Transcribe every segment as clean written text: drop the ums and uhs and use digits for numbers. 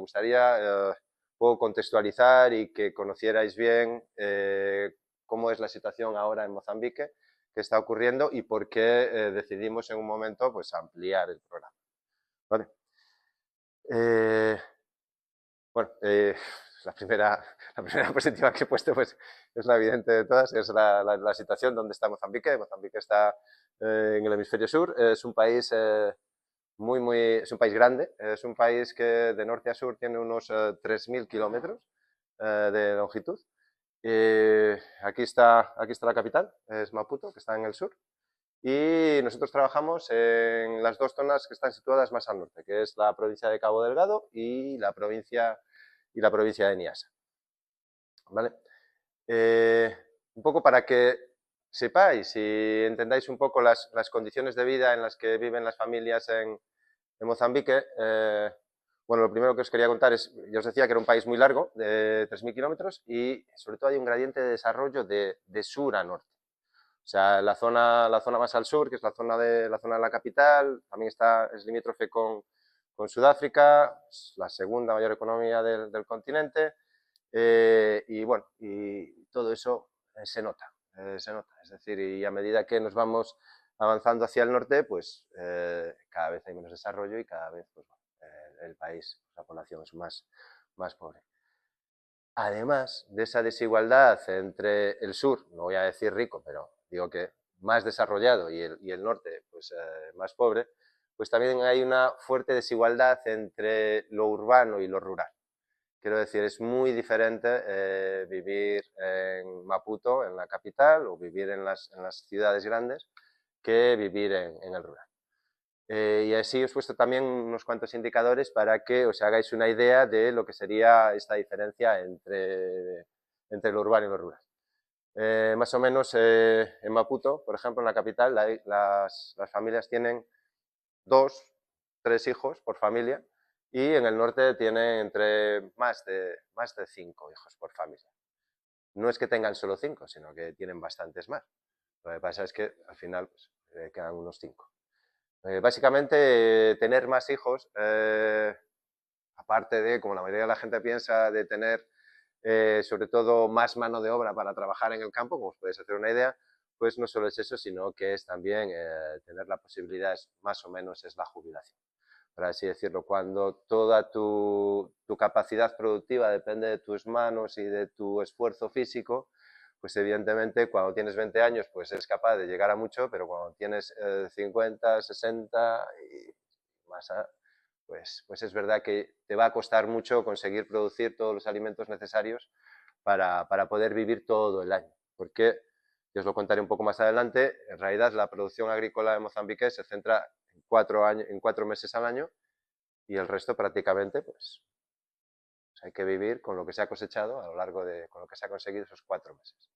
gustaría un poco contextualizar y que conocierais bien cómo es la situación ahora en Mozambique, qué está ocurriendo y por qué decidimos en un momento pues, ampliar el programa. ¿Vale? Bueno, la primera, la primera diapositiva que he puesto pues, es la evidente de todas, es la situación donde está Mozambique. Mozambique está en el hemisferio sur, es un país es un país grande, es un país que de norte a sur tiene unos 3.000 kilómetros de longitud. Aquí está la capital, es Maputo, que está en el sur. Y nosotros trabajamos en las dos zonas que están situadas más al norte, que es la provincia de Cabo Delgado y la provincia de Niassa. ¿Vale? Un poco para que sepáis y entendáis un poco las condiciones de vida en las que viven las familias en Mozambique. Bueno, lo primero que os quería contar es, yo os decía que era un país muy largo, de 3.000 kilómetros, y sobre todo hay un gradiente de desarrollo de sur a norte. O sea, la zona más al sur, que es la zona de la capital, también es limítrofe con Sudáfrica, es la segunda mayor economía del continente, y bueno, y todo eso se nota, se nota. Es decir, y a medida que nos vamos avanzando hacia el norte, pues cada vez hay menos desarrollo y cada vez pues, el país, la población es más pobre. Además de esa desigualdad entre el sur, no voy a decir rico, pero digo que más desarrollado y el norte pues, más pobre, pues también hay una fuerte desigualdad entre lo urbano y lo rural. Quiero decir, es muy diferente vivir en Maputo, en la capital, o vivir en las ciudades grandes, que vivir en el rural. Y así os he puesto también unos cuantos indicadores para que os hagáis una idea de lo que sería esta diferencia entre lo urbano y lo rural. Más o menos en Maputo, por ejemplo, en la capital, las familias tienen 2, 3 hijos por familia y en el norte tienen entre más de 5 hijos por familia. No es que tengan solo 5, sino que tienen bastantes más. Lo que pasa es que al final pues, quedan unos 5. Básicamente, tener más hijos, aparte de, como la mayoría de la gente piensa, de tener sobre todo más mano de obra para trabajar en el campo, como os podéis hacer una idea, pues no solo es eso, sino que es también tener la posibilidad, más o menos, es la jubilación. Por así decirlo, cuando toda tu capacidad productiva depende de tus manos y de tu esfuerzo físico, pues evidentemente cuando tienes 20 años pues eres capaz de llegar a mucho, pero cuando tienes 50, 60 y más, pues es verdad que te va a costar mucho conseguir producir todos los alimentos necesarios para poder vivir todo el año. Porque, y os lo contaré un poco más adelante, en realidad la producción agrícola de Mozambique se centra en 4 meses al año y el resto prácticamente pues hay que vivir con lo que se ha cosechado a lo largo con lo que se ha conseguido esos 4 meses.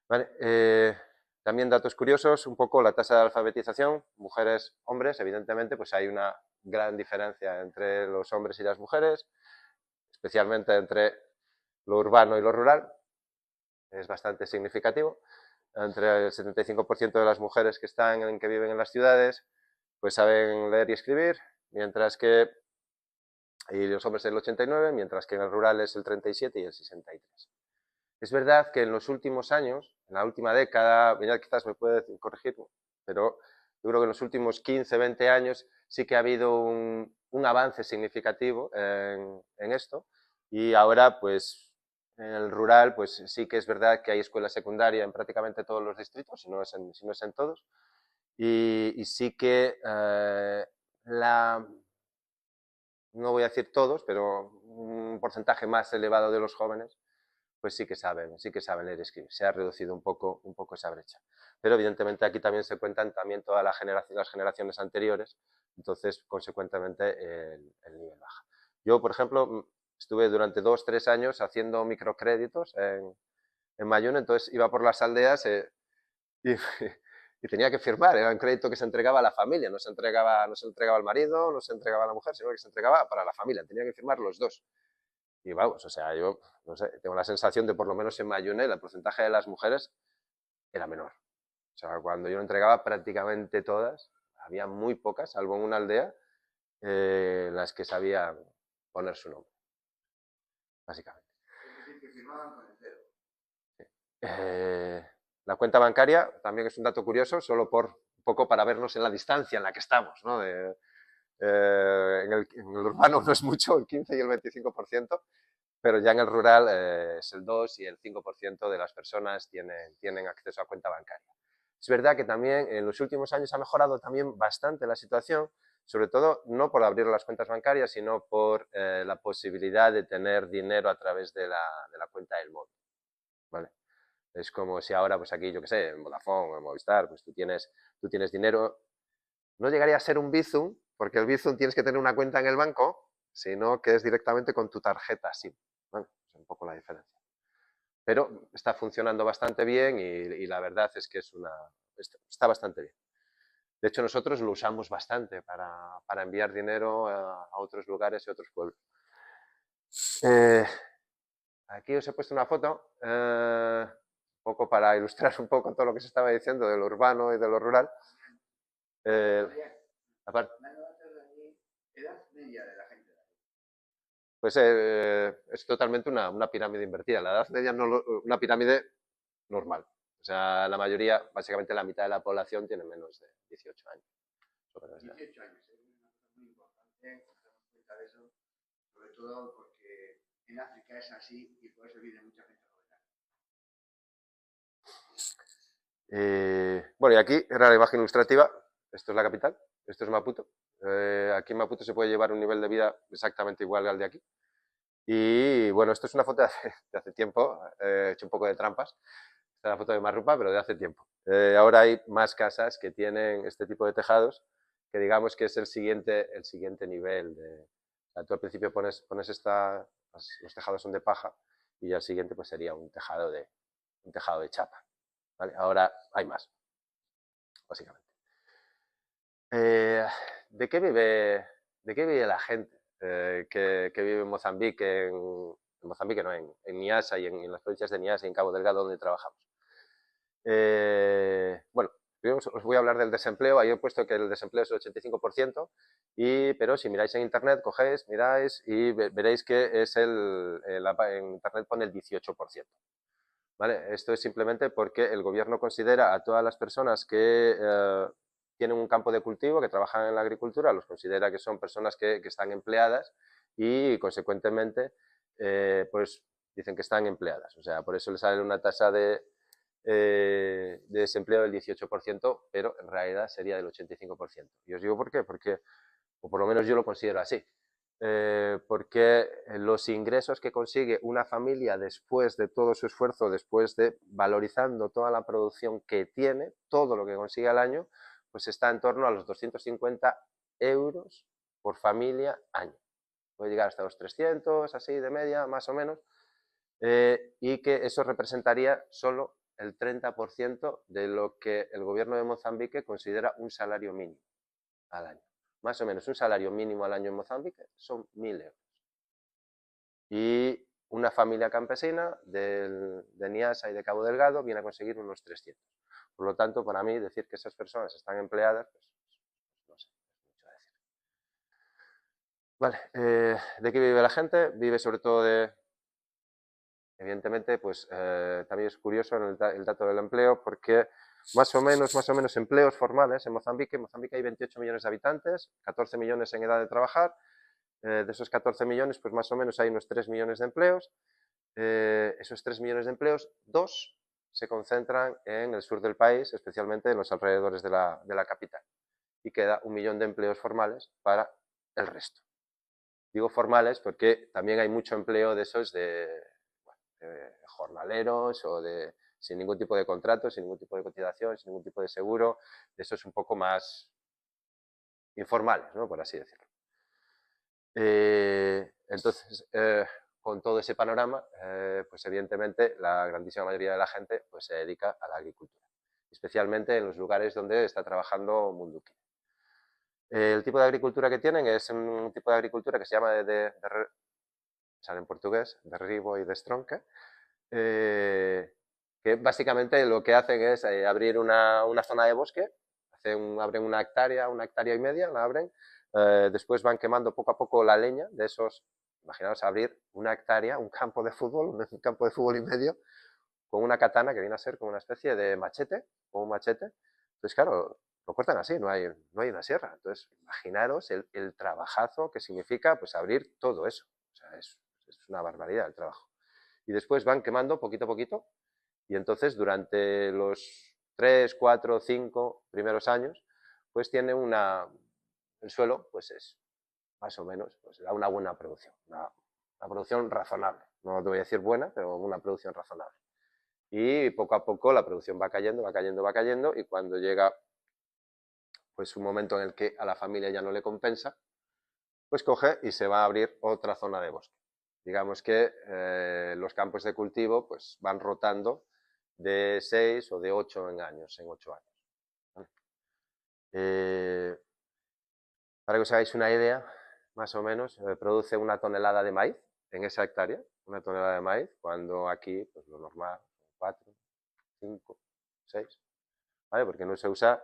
Vale, también datos curiosos, un poco la tasa de alfabetización, mujeres, hombres, evidentemente pues hay una gran diferencia entre los hombres y las mujeres, especialmente entre lo urbano y lo rural, es bastante significativo. Entre el 75% de las mujeres que viven en las ciudades pues saben leer y escribir, mientras que y los hombres el 89%, mientras que en el rural es el 37% y el 63%. Es verdad que en los últimos años, en la última década, mirad, quizás me puede corregir, pero yo creo que en los últimos 15, 20 años sí que ha habido un avance significativo en esto y ahora pues en el rural pues sí que es verdad que hay escuela secundaria en prácticamente todos los distritos, si no es en todos, y sí que no voy a decir todos, pero un porcentaje más elevado de los jóvenes pues sí que saben leer y escribir. Se ha reducido un poco esa brecha. Pero evidentemente aquí también se cuentan también todas las generaciones anteriores, entonces consecuentemente el nivel baja. Yo, por ejemplo, estuve durante 2-3 años haciendo microcréditos en Mayún, entonces iba por las aldeas y, y tenía que firmar, era un crédito que se entregaba a la familia, no se entregaba al marido, no se entregaba a la mujer, sino que se entregaba para la familia, tenía que firmar los dos. Y vamos, o sea, yo no sé, tengo la sensación de por lo menos en Mayune el porcentaje de las mujeres era menor. O sea, cuando yo lo entregaba prácticamente todas, había muy pocas, salvo en una aldea, las que sabían poner su nombre, básicamente. Es decir, que firmaban con el dedo. La cuenta bancaria también es un dato curioso, solo por un poco para vernos en la distancia en la que estamos, ¿no? En el urbano no es mucho, el 15 y el 25%, pero ya en el rural es el 2 y el 5% de las personas tienen acceso a cuenta bancaria. Es verdad que también en los últimos años ha mejorado también bastante la situación, sobre todo no por abrir las cuentas bancarias, sino por la posibilidad de tener dinero a través de la cuenta del móvil, ¿vale? Es como si ahora, pues aquí, yo qué sé, en Vodafone o en Movistar, pues tú tienes dinero. No llegaría a ser un Bizum, porque el Bizum tienes que tener una cuenta en el banco, sino que es directamente con tu tarjeta SIM. ¿Vale? Es un poco la diferencia. Pero está funcionando bastante bien y la verdad es que está bastante bien. De hecho, nosotros lo usamos bastante para enviar dinero a otros lugares y otros pueblos. Aquí os he puesto una foto, un poco para ilustrar un poco todo lo que se estaba diciendo de lo urbano y de lo rural. Aparte, Edad media de la gente. pues es totalmente una pirámide invertida. La edad media no una pirámide normal. O sea, la mayoría, básicamente la mitad de la población tiene menos de 18 años. 18 años, es una cosa muy importante, nos damos cuenta de eso, sobre todo porque en África es así y por eso viene mucha gente joven. Bueno, y aquí era la imagen ilustrativa. Esto es la capital, esto es Maputo. Aquí en Maputo se puede llevar un nivel de vida exactamente igual al de aquí. Y bueno, esto es una foto de hace tiempo, he hecho un poco de trampas. Esta es la foto de Marrupa, pero de hace tiempo. Ahora hay más casas que tienen este tipo de tejados, que digamos que es el siguiente nivel. O sea, tú al principio pones los tejados son de paja y al siguiente pues sería un tejado de chapa. ¿Vale? Ahora hay más, básicamente. ¿De qué vive la gente que vive en Mozambique, en Mozambique no, en Niassa y en las provincias de Niassa y en Cabo Delgado donde trabajamos? Bueno, os voy a hablar del desempleo. Ahí he puesto que el desempleo es el 85%, pero si miráis en internet, miráis y veréis que en internet pone el 18%. ¿Vale? Esto es simplemente porque el gobierno considera a todas las personas que tienen un campo de cultivo, que trabajan en la agricultura, los considera que son personas que están empleadas y, consecuentemente, pues dicen que están empleadas. O sea, por eso les sale una tasa de desempleo del 18%, pero en realidad sería del 85%. Y os digo por qué, porque, o por lo menos yo lo considero así, porque los ingresos que consigue una familia después de todo su esfuerzo, después de valorizando toda la producción que tiene, todo lo que consigue al año, pues está en torno a los 250 euros por familia año. Puede llegar hasta los 300, así de media, más o menos, y que eso representaría solo el 30% de lo que el gobierno de Mozambique considera un salario mínimo al año. Más o menos un salario mínimo al año en Mozambique son 1.000 euros. Y una familia campesina de Niassa y de Cabo Delgado viene a conseguir unos 300. Por lo tanto, para mí, decir que esas personas están empleadas, pues no sé, es mucho decir. Vale, ¿de qué vive la gente? Vive sobre todo evidentemente, pues también es curioso el dato del empleo, porque más o menos empleos formales en Mozambique. En Mozambique hay 28 millones de habitantes, 14 millones en edad de trabajar. De esos 14 millones, pues más o menos hay unos 3 millones de empleos. Esos 3 millones de empleos, 2 se concentran en el sur del país, especialmente en los alrededores de la capital. Y queda 1 millón de empleos formales para el resto. Digo formales porque también hay mucho empleo de esos de jornaleros o sin ningún tipo de contrato, sin ningún tipo de cotización, sin ningún tipo de seguro. Eso es un poco más informales, ¿no? Por así decirlo. Entonces, con todo ese panorama, pues evidentemente la grandísima mayoría de la gente pues, se dedica a la agricultura, especialmente en los lugares donde está trabajando Munduki. El tipo de agricultura que tienen es un tipo de agricultura que se llama sale en portugués, derribo y destronque, que básicamente lo que hacen es abrir una zona de bosque, abren una hectárea y media, la abren, después van quemando poco a poco la leña de esos imaginaos abrir una hectárea, un campo de fútbol y medio, con una katana que viene a ser como una especie de machete, o un machete. Entonces, claro, lo cortan así, no hay una sierra. Entonces, imaginaros el trabajazo que significa pues abrir todo eso. O sea, es una barbaridad el trabajo. Y después van quemando poquito a poquito, y entonces durante los 3, 4, 5 primeros años, pues tiene el suelo pues es más o menos, pues da una buena producción, una producción razonable. No te voy a decir buena, pero una producción razonable. Y poco a poco la producción va cayendo, va cayendo, va cayendo, y cuando llega pues un momento en el que a la familia ya no le compensa, pues coge y se va a abrir otra zona de bosque. Digamos que los campos de cultivo pues van rotando de 6 o de 8 años, en 8 años. ¿Vale? Para que os hagáis una idea, más o menos, produce 1 tonelada de maíz en esa hectárea, 1 tonelada de maíz, cuando aquí pues lo normal, 4, 5, 6, ¿vale? Porque no se usa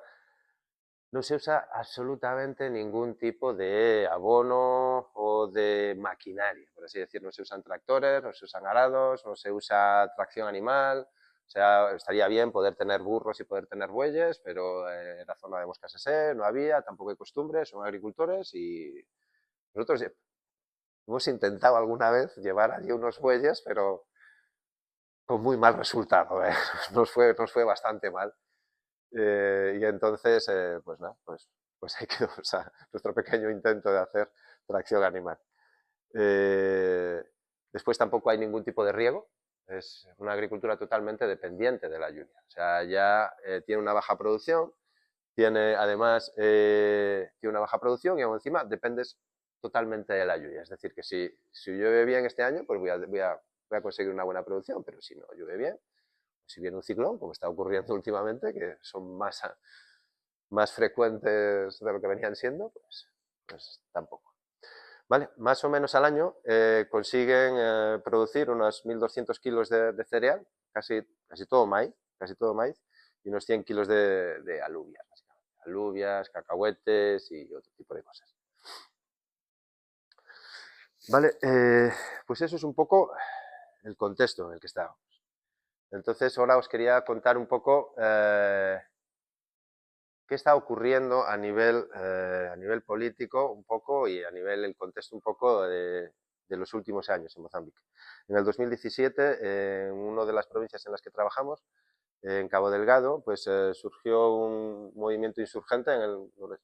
absolutamente ningún tipo de abono o de maquinaria, por así decir. No se usan tractores, no se usan arados, no se usa tracción animal. O sea, estaría bien poder tener burros y poder tener bueyes, pero en la zona de Moscas Ese no había, tampoco hay costumbres, son agricultores, y nosotros hemos intentado alguna vez llevar allí unos bueyes, pero con muy mal resultado, ¿eh? Nos fue bastante mal. Y entonces, pues nada, pues ahí quedó, o sea, nuestro pequeño intento de hacer tracción animal. Después tampoco hay ningún tipo de riego, es una agricultura totalmente dependiente de la lluvia. O sea, ya tiene una baja producción, además tiene una baja producción, y aún encima dependes totalmente de la lluvia. Es decir, que si llueve bien este año, pues voy a conseguir una buena producción, pero si no llueve bien, si viene un ciclón, como está ocurriendo últimamente, que son más frecuentes de lo que venían siendo, pues tampoco. ¿Vale? Más o menos al año consiguen producir unos 1.200 kilos de cereal, casi todo maíz, y unos 100 kilos de alubias, básicamente. Alubias, cacahuetes y otro tipo de cosas. Vale, pues eso es un poco el contexto en el que estábamos. Entonces ahora os quería contar un poco qué está ocurriendo a nivel político un poco, y a nivel el contexto un poco de los últimos años en Mozambique. En el 2017, en una de las provincias en las que trabajamos, en Cabo Delgado, pues surgió un movimiento insurgente donde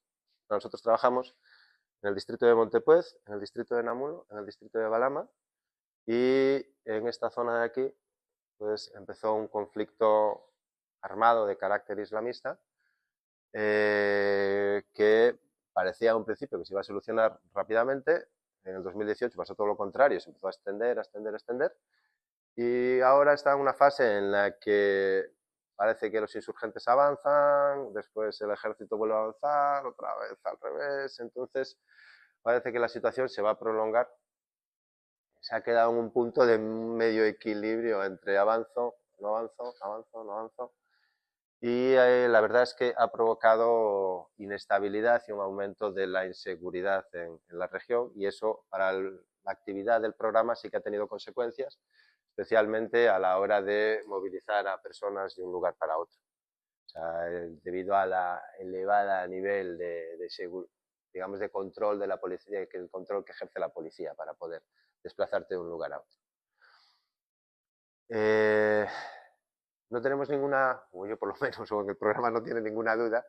nosotros trabajamos, en el distrito de Montepuez, en el distrito de Namulo, en el distrito de Balama, y en esta zona de aquí pues empezó un conflicto armado de carácter islamista, que parecía a un principio que se iba a solucionar rápidamente. En el 2018 pasó todo lo contrario, se empezó a extender, y ahora está en una fase en la que parece que los insurgentes avanzan, después el ejército vuelve a avanzar, otra vez al revés. Entonces parece que la situación se va a prolongar. Se ha quedado en un punto de medio equilibrio entre avanzo, no avanzo, avanzo, no avanzo. Y la verdad es que ha provocado inestabilidad y un aumento de la inseguridad en la región, y eso para la actividad del programa sí que ha tenido consecuencias, especialmente a la hora de movilizar a personas de un lugar para otro. O sea, debido a la elevada nivel digamos, de control de la policía, el control que ejerce la policía para poder desplazarte de un lugar a otro. No tenemos ninguna, o yo por lo menos, o en el programa no tiene ninguna duda,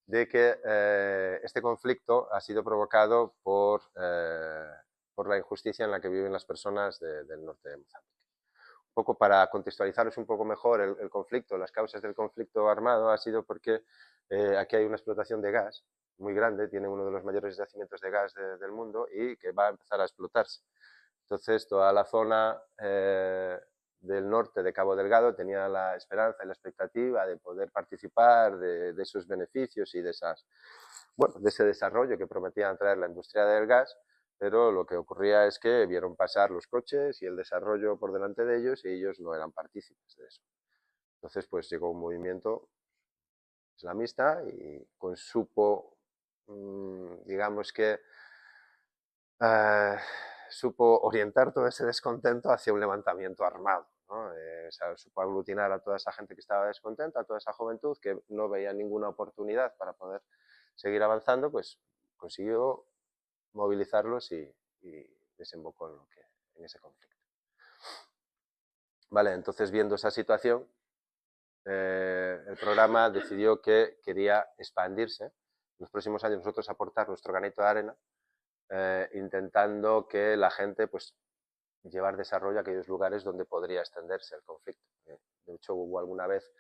de que este conflicto ha sido provocado por la injusticia en la que viven las personas del norte de Mozambique. Un poco para contextualizaros un poco mejor el conflicto, las causas del conflicto armado ha sido porque aquí hay una explotación de gas muy grande, tiene uno de los mayores yacimientos de gas del mundo, y que va a empezar a explotarse. Entonces toda la zona del norte de Cabo Delgado tenía la esperanza y la expectativa de poder participar de esos beneficios y de ese desarrollo que prometían traer la industria del gas, pero lo que ocurría es que vieron pasar los coches y el desarrollo por delante de ellos, y ellos no eran partícipes de eso. Entonces pues llegó un movimiento islamista y supo, digamos que, supo orientar todo ese descontento hacia un levantamiento armado, ¿no? O sea, supo aglutinar a toda esa gente que estaba descontenta, a toda esa juventud que no veía ninguna oportunidad para poder seguir avanzando, pues consiguió movilizarlos y desembocó en ese conflicto. Vale, entonces viendo esa situación, el programa decidió que quería expandirse. En los próximos años nosotros aportar nuestro granito de arena, intentando que la gente pues llevar desarrollo a aquellos lugares donde podría extenderse el conflicto. De hecho, hubo alguna vez,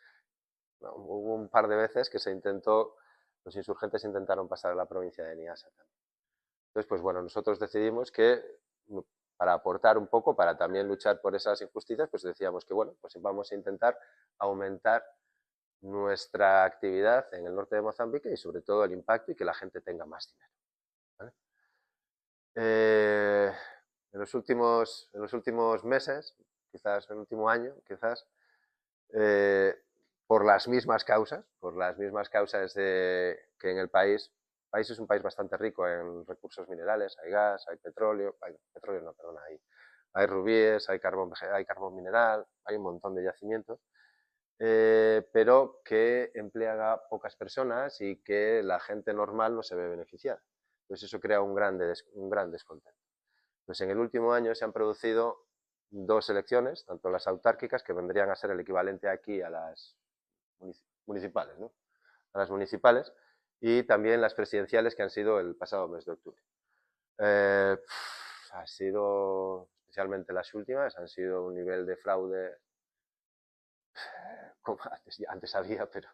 no, hubo un par de veces que se intentó, los insurgentes intentaron pasar a la provincia de Niassa también. Entonces, pues bueno, nosotros decidimos que para aportar un poco, para también luchar por esas injusticias, pues decíamos que bueno, pues vamos a intentar aumentar nuestra actividad en el norte de Mozambique y sobre todo el impacto y que la gente tenga más dinero. ¿Vale? En los últimos meses, quizás en el último año, quizás, por las mismas causas de que en el país es un país bastante rico en recursos minerales, hay gas, hay petróleo, hay rubíes, hay carbón mineral, hay un montón de yacimientos, pero que emplea a pocas personas y que la gente normal no se ve beneficiada. Entonces eso crea un gran descontento. Pues en el último año se han producido dos elecciones, tanto las autárquicas, que vendrían a ser el equivalente aquí a las municipales, ¿no? A las municipales, y también las presidenciales que han sido el pasado mes de octubre. Ha sido, especialmente las últimas, han sido un nivel de fraude como antes había, pero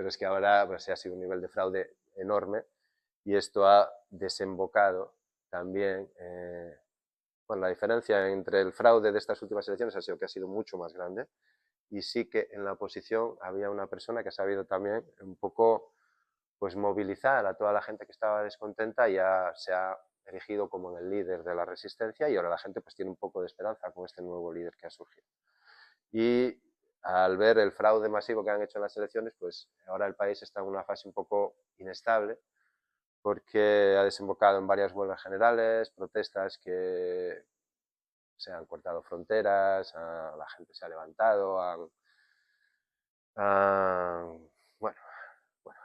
es que ahora pues, ha sido un nivel de fraude enorme y esto ha desembocado también. Bueno, la diferencia entre el fraude de estas últimas elecciones ha sido que ha sido mucho más grande y sí que en la oposición había una persona que ha sabido también un poco pues movilizar a toda la gente que estaba descontenta y se ha erigido como el líder de la resistencia y ahora la gente pues tiene un poco de esperanza con este nuevo líder que ha surgido. Y al ver el fraude masivo que han hecho en las elecciones, pues ahora el país está en una fase un poco inestable porque ha desembocado en varias huelgas generales, protestas que se han cortado fronteras, la gente se ha levantado, bueno,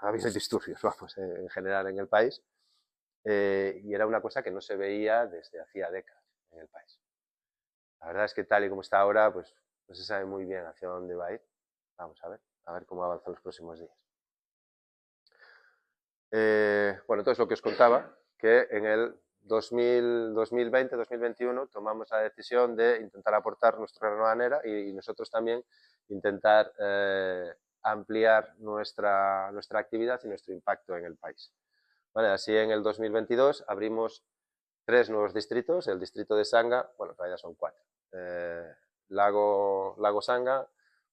ha habido disturbios, vamos, en general en el país, y era una cosa que no se veía desde hacía décadas en el país. La verdad es que tal y como está ahora, pues no se sabe muy bien hacia dónde va a ir. Vamos a ver cómo avanzan los próximos días. Bueno, entonces lo que os contaba, que en el 2020-2021 tomamos la decisión de intentar aportar nuestro grano de arena y nosotros también intentar ampliar nuestra actividad y nuestro impacto en el país. Vale, así en el 2022 abrimos 3 nuevos distritos, el distrito de Sanga, bueno, en realidad son 4, Lago Sanga,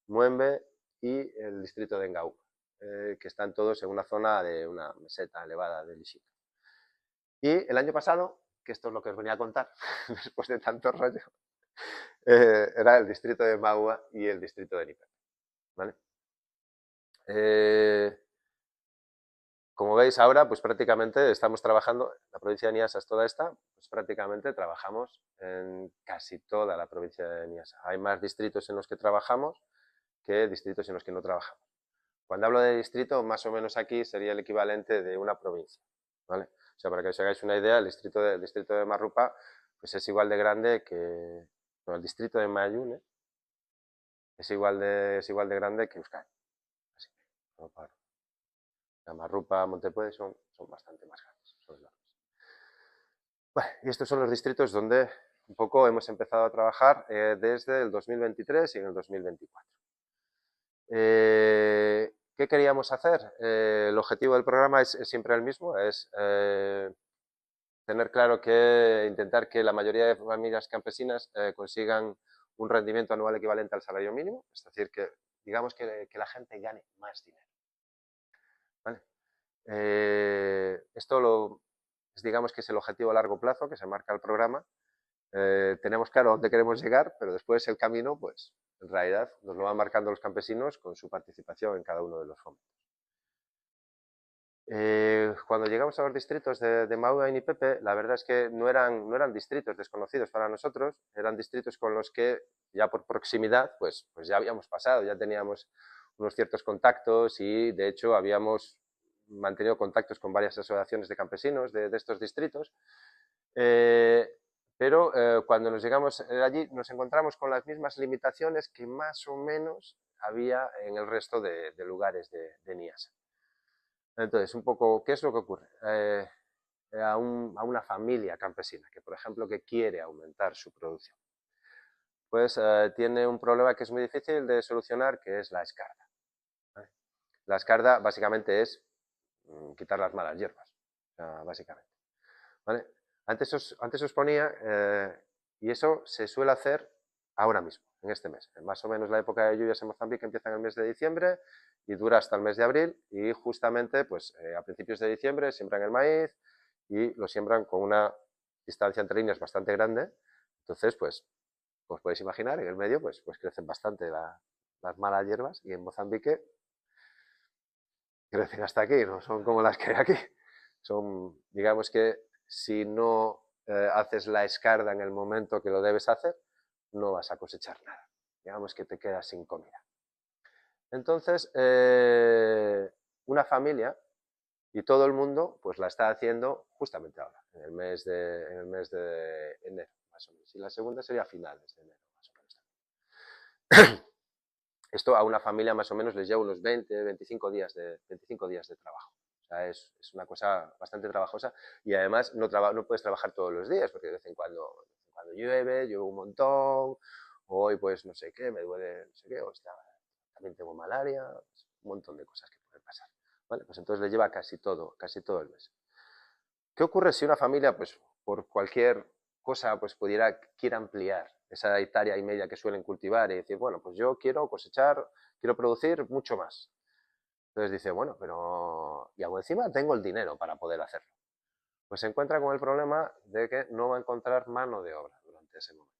Muembe y el distrito de Ngauba, que están todos en una zona de una meseta elevada de Lishika. Y el año pasado, que esto es lo que os venía a contar, después de tanto rollo, era el distrito de Maua y el distrito de Nipepe. ¿Vale? Como veis ahora, pues prácticamente estamos trabajando, la provincia de Niassa es toda esta, pues prácticamente trabajamos en casi toda la provincia de Niassa. Hay más distritos en los que trabajamos que distritos en los que no trabajamos. Cuando hablo de distrito, más o menos aquí sería el equivalente de una provincia, ¿vale? O sea, para que os hagáis una idea, el distrito de Marrupa pues es igual de grande que... Bueno, el distrito de Mayune es igual de grande que Euskadi. Así, ¿no? Marrupa, Montepuez son bastante más grandes, son enormes. Bueno, y estos son los distritos donde un poco hemos empezado a trabajar desde el 2023 y en el 2024. ¿Qué queríamos hacer? El objetivo del programa es siempre el mismo, es tener claro que intentar que la mayoría de familias campesinas consigan un rendimiento anual equivalente al salario mínimo, es decir, que digamos que la gente gane más dinero. ¿Vale? Esto digamos que es el objetivo a largo plazo que se marca el programa. Tenemos claro dónde queremos llegar, pero después el camino, pues en realidad nos lo van marcando los campesinos con su participación en cada uno de los fomentos. Cuando llegamos a los distritos de Maúa y Pepe, la verdad es que no eran distritos desconocidos para nosotros, eran distritos con los que ya por proximidad pues ya habíamos pasado, ya teníamos unos ciertos contactos y de hecho habíamos mantenido contactos con varias asociaciones de campesinos de estos distritos, pero cuando nos llegamos allí nos encontramos con las mismas limitaciones que más o menos había en el resto de lugares de Niassa. Entonces, un poco, ¿qué es lo que ocurre? A una familia campesina que, por ejemplo, que quiere aumentar su producción, pues tiene un problema que es muy difícil de solucionar, que es la escarda. ¿Vale? La escarda básicamente es quitar las malas hierbas, básicamente. ¿Vale? Antes os ponía, y eso se suele hacer ahora mismo, en este mes. Más o menos la época de lluvias en Mozambique empieza en el mes de diciembre y dura hasta el mes de abril, y justamente pues, a principios de diciembre siembran el maíz y lo siembran con una distancia entre líneas bastante grande. Entonces, pues podéis imaginar, en el medio pues crecen bastante las malas hierbas, y en Mozambique crecen hasta aquí, no son como las que hay aquí. Son, digamos que si no haces la escarda en el momento que lo debes hacer, no vas a cosechar nada. Digamos que te quedas sin comida. Entonces, una familia y todo el mundo pues la está haciendo justamente ahora, en el mes de enero, más o menos. Y la segunda sería a finales de enero, más o menos. Esto a una familia más o menos les lleva unos 25 días de trabajo. O sea, es una cosa bastante trabajosa, y además no puedes trabajar todos los días, porque de vez en cuando llueve un montón, o hoy pues no sé qué, me duele no sé qué, o también tengo malaria, un montón de cosas que pueden pasar. ¿Vale? Pues entonces le lleva casi todo el mes. ¿Qué ocurre si una familia, pues por cualquier cosa, pues quiera ampliar esa hectárea y media que suelen cultivar y decir, bueno, pues yo quiero cosechar, quiero producir mucho más? Entonces dice, bueno, pero y aún encima tengo el dinero para poder hacerlo. Pues se encuentra con el problema de que no va a encontrar mano de obra durante ese momento.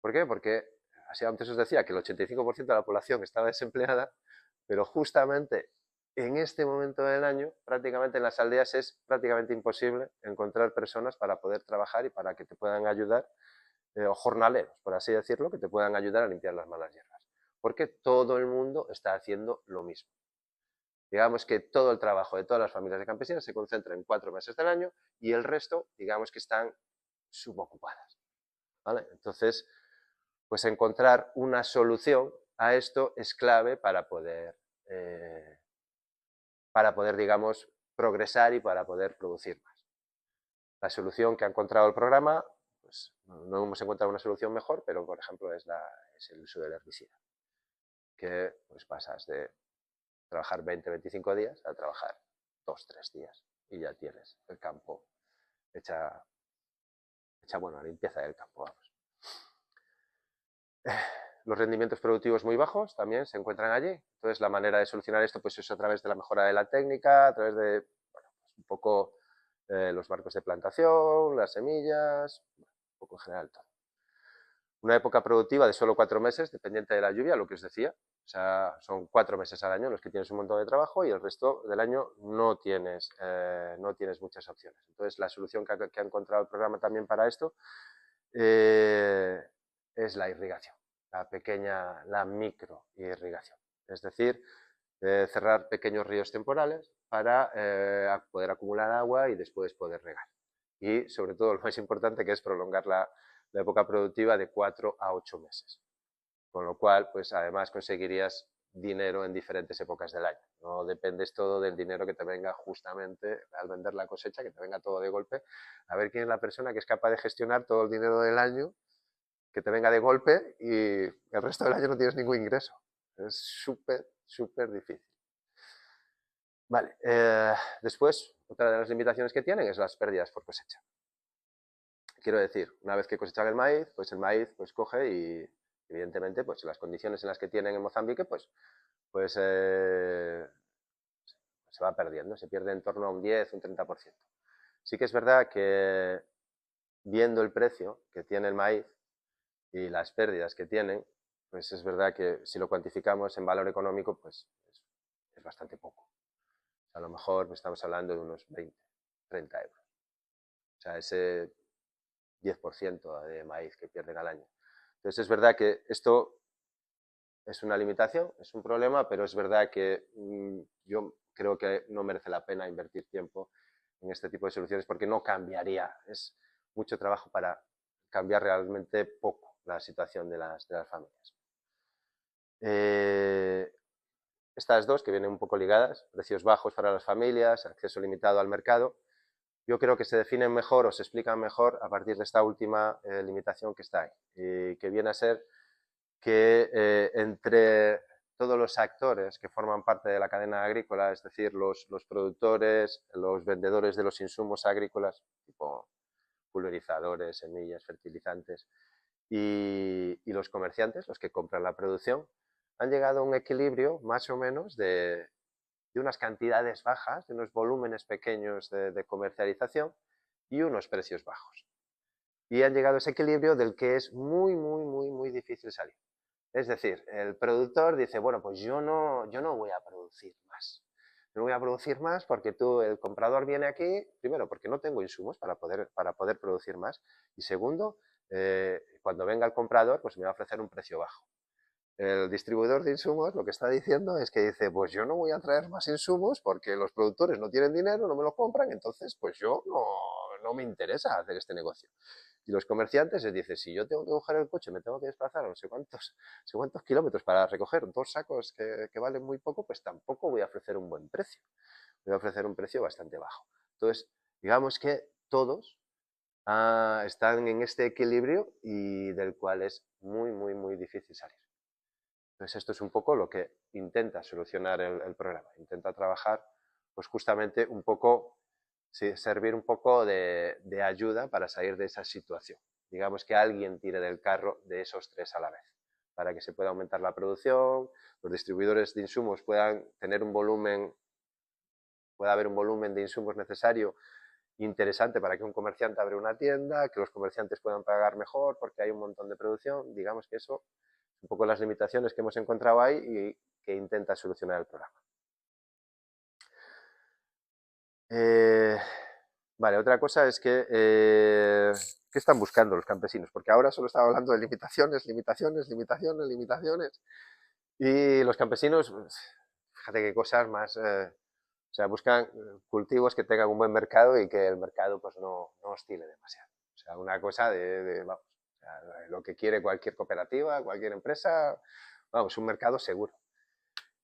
¿Por qué? Porque, así antes os decía, que el 85% de la población estaba desempleada, pero justamente en este momento del año, prácticamente en las aldeas es prácticamente imposible encontrar personas para poder trabajar y para que te puedan ayudar, o jornaleros, por así decirlo, que te puedan ayudar a limpiar las malas hierbas. Porque todo el mundo está haciendo lo mismo. Digamos que todo el trabajo de todas las familias de campesinos se concentra en 4 meses del año y el resto, digamos que están subocupadas. ¿Vale? Entonces, pues encontrar una solución a esto es clave para poder, digamos, progresar y para poder producir más. La solución que ha encontrado el programa, pues no hemos encontrado una solución mejor, pero por ejemplo es el uso del herbicida, que pues pasas de trabajar 20-25 días a trabajar 2-3 días y ya tienes el campo hecha bueno, la limpieza del campo, vamos. Los rendimientos productivos muy bajos también se encuentran allí. Entonces, la manera de solucionar esto pues, es a través de la mejora de la técnica, a través de bueno, pues, un poco los marcos de plantación, las semillas, un poco en general todo. Una época productiva de solo 4 meses, dependiente de la lluvia, lo que os decía. O sea, son 4 meses al año en los que tienes un montón de trabajo y el resto del año no tienes muchas opciones. Entonces, la solución que ha encontrado el programa también para esto es la irrigación, la microirrigación. Es decir, cerrar pequeños ríos temporales para poder acumular agua y después poder regar. Y sobre todo lo más importante, que es prolongar la época productiva de 4 a 8 meses. Con lo cual, pues además conseguirías dinero en diferentes épocas del año. No dependes todo del dinero que te venga justamente al vender la cosecha, que te venga todo de golpe. A ver quién es la persona que es capaz de gestionar todo el dinero del año, que te venga de golpe y el resto del año no tienes ningún ingreso. Es súper, súper difícil. Vale, después, otra de las limitaciones que tienen es las pérdidas por cosecha. Quiero decir, una vez que cosechan el maíz pues coge y evidentemente pues las condiciones en las que tienen en Mozambique pues se va perdiendo, se pierde en torno a un 10, un 30%. Sí que es verdad que viendo el precio que tiene el maíz y las pérdidas que tienen, pues es verdad que si lo cuantificamos en valor económico pues es bastante poco. O A lo mejor estamos hablando de unos 20, 30 euros. O sea, ese 10% de maíz que pierden al año. Entonces es verdad que esto es una limitación, es un problema, pero es verdad que yo creo que no merece la pena invertir tiempo en este tipo de soluciones porque no cambiaría, es mucho trabajo para cambiar realmente poco la situación de las familias. Estas dos, que vienen un poco ligadas, precios bajos para las familias, acceso limitado al mercado, yo creo que se definen mejor o se explican mejor a partir de esta última limitación que está ahí, que viene a ser que entre todos los actores que forman parte de la cadena agrícola, es decir, los productores, los vendedores de los insumos agrícolas, tipo pulverizadores, semillas, fertilizantes, y los comerciantes, los que compran la producción, han llegado a un equilibrio más o menos de unas cantidades bajas, de unos volúmenes pequeños de comercialización y unos precios bajos. Y han llegado a ese equilibrio del que es muy difícil salir. Es decir, el productor dice, bueno, pues yo no voy a producir más. No voy a producir más porque el comprador viene aquí, primero, porque no tengo insumos para poder producir más, y segundo, cuando venga el comprador, pues me va a ofrecer un precio bajo. El distribuidor de insumos lo que está diciendo es que dice, pues yo no voy a traer más insumos porque los productores no tienen dinero, no me lo compran, entonces pues yo no me interesa hacer este negocio. Y los comerciantes les dicen, si yo tengo que coger el coche, me tengo que desplazar no sé cuántos kilómetros para recoger 2 sacos que valen muy poco, pues tampoco voy a ofrecer un buen precio. Voy a ofrecer un precio bastante bajo. Entonces, digamos que todos están en este equilibrio y del cual es muy difícil salir. Entonces esto es un poco lo que intenta solucionar el programa. Intenta trabajar, pues justamente un poco, sí, servir un poco de ayuda para salir de esa situación. Digamos que alguien tire del carro de esos 3 a la vez, para que se pueda aumentar la producción, los distribuidores de insumos puedan tener un volumen, pueda haber un volumen de insumos necesario interesante para que un comerciante abra una tienda, que los comerciantes puedan pagar mejor porque hay un montón de producción. Digamos que eso es un poco las limitaciones que hemos encontrado ahí y que intenta solucionar el programa. Vale, otra cosa es que ¿qué están buscando los campesinos? Porque ahora solo estaba hablando de limitaciones, y los campesinos, fíjate qué cosas más, o sea, buscan cultivos que tengan un buen mercado y que el mercado pues no oscile demasiado. O sea, una cosa vamos, o sea, lo que quiere cualquier cooperativa, cualquier empresa, vamos, un mercado seguro.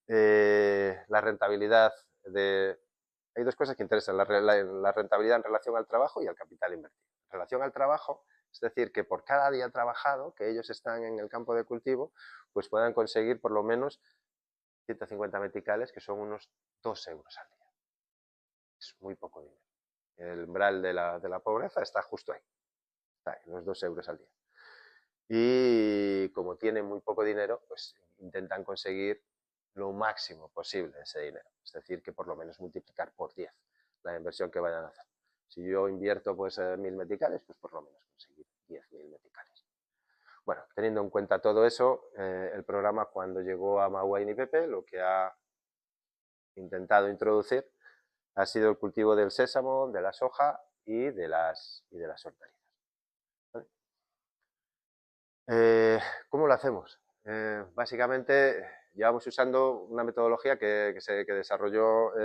La rentabilidad hay 2 cosas que interesan, la rentabilidad en relación al trabajo y al capital invertido. En relación al trabajo, es decir, que por cada día trabajado que ellos están en el campo de cultivo, pues puedan conseguir por lo menos 150 meticales, que son unos 2 euros al día. Es muy poco dinero. El umbral de la pobreza está justo ahí, unos 2 euros al día. Y como tienen muy poco dinero, pues intentan conseguir lo máximo posible ese dinero. Es decir, que por lo menos multiplicar por 10 la inversión que vayan a hacer. Si yo invierto pues 1000 meticales, pues por lo menos conseguir 10.000 meticales. Bueno, teniendo en cuenta todo eso, el programa cuando llegó a Mahuain y Pepe, lo que ha intentado introducir ha sido el cultivo del sésamo, de la soja y de las hortalizas. ¿Cómo lo hacemos? Básicamente llevamos usando una metodología que se desarrolló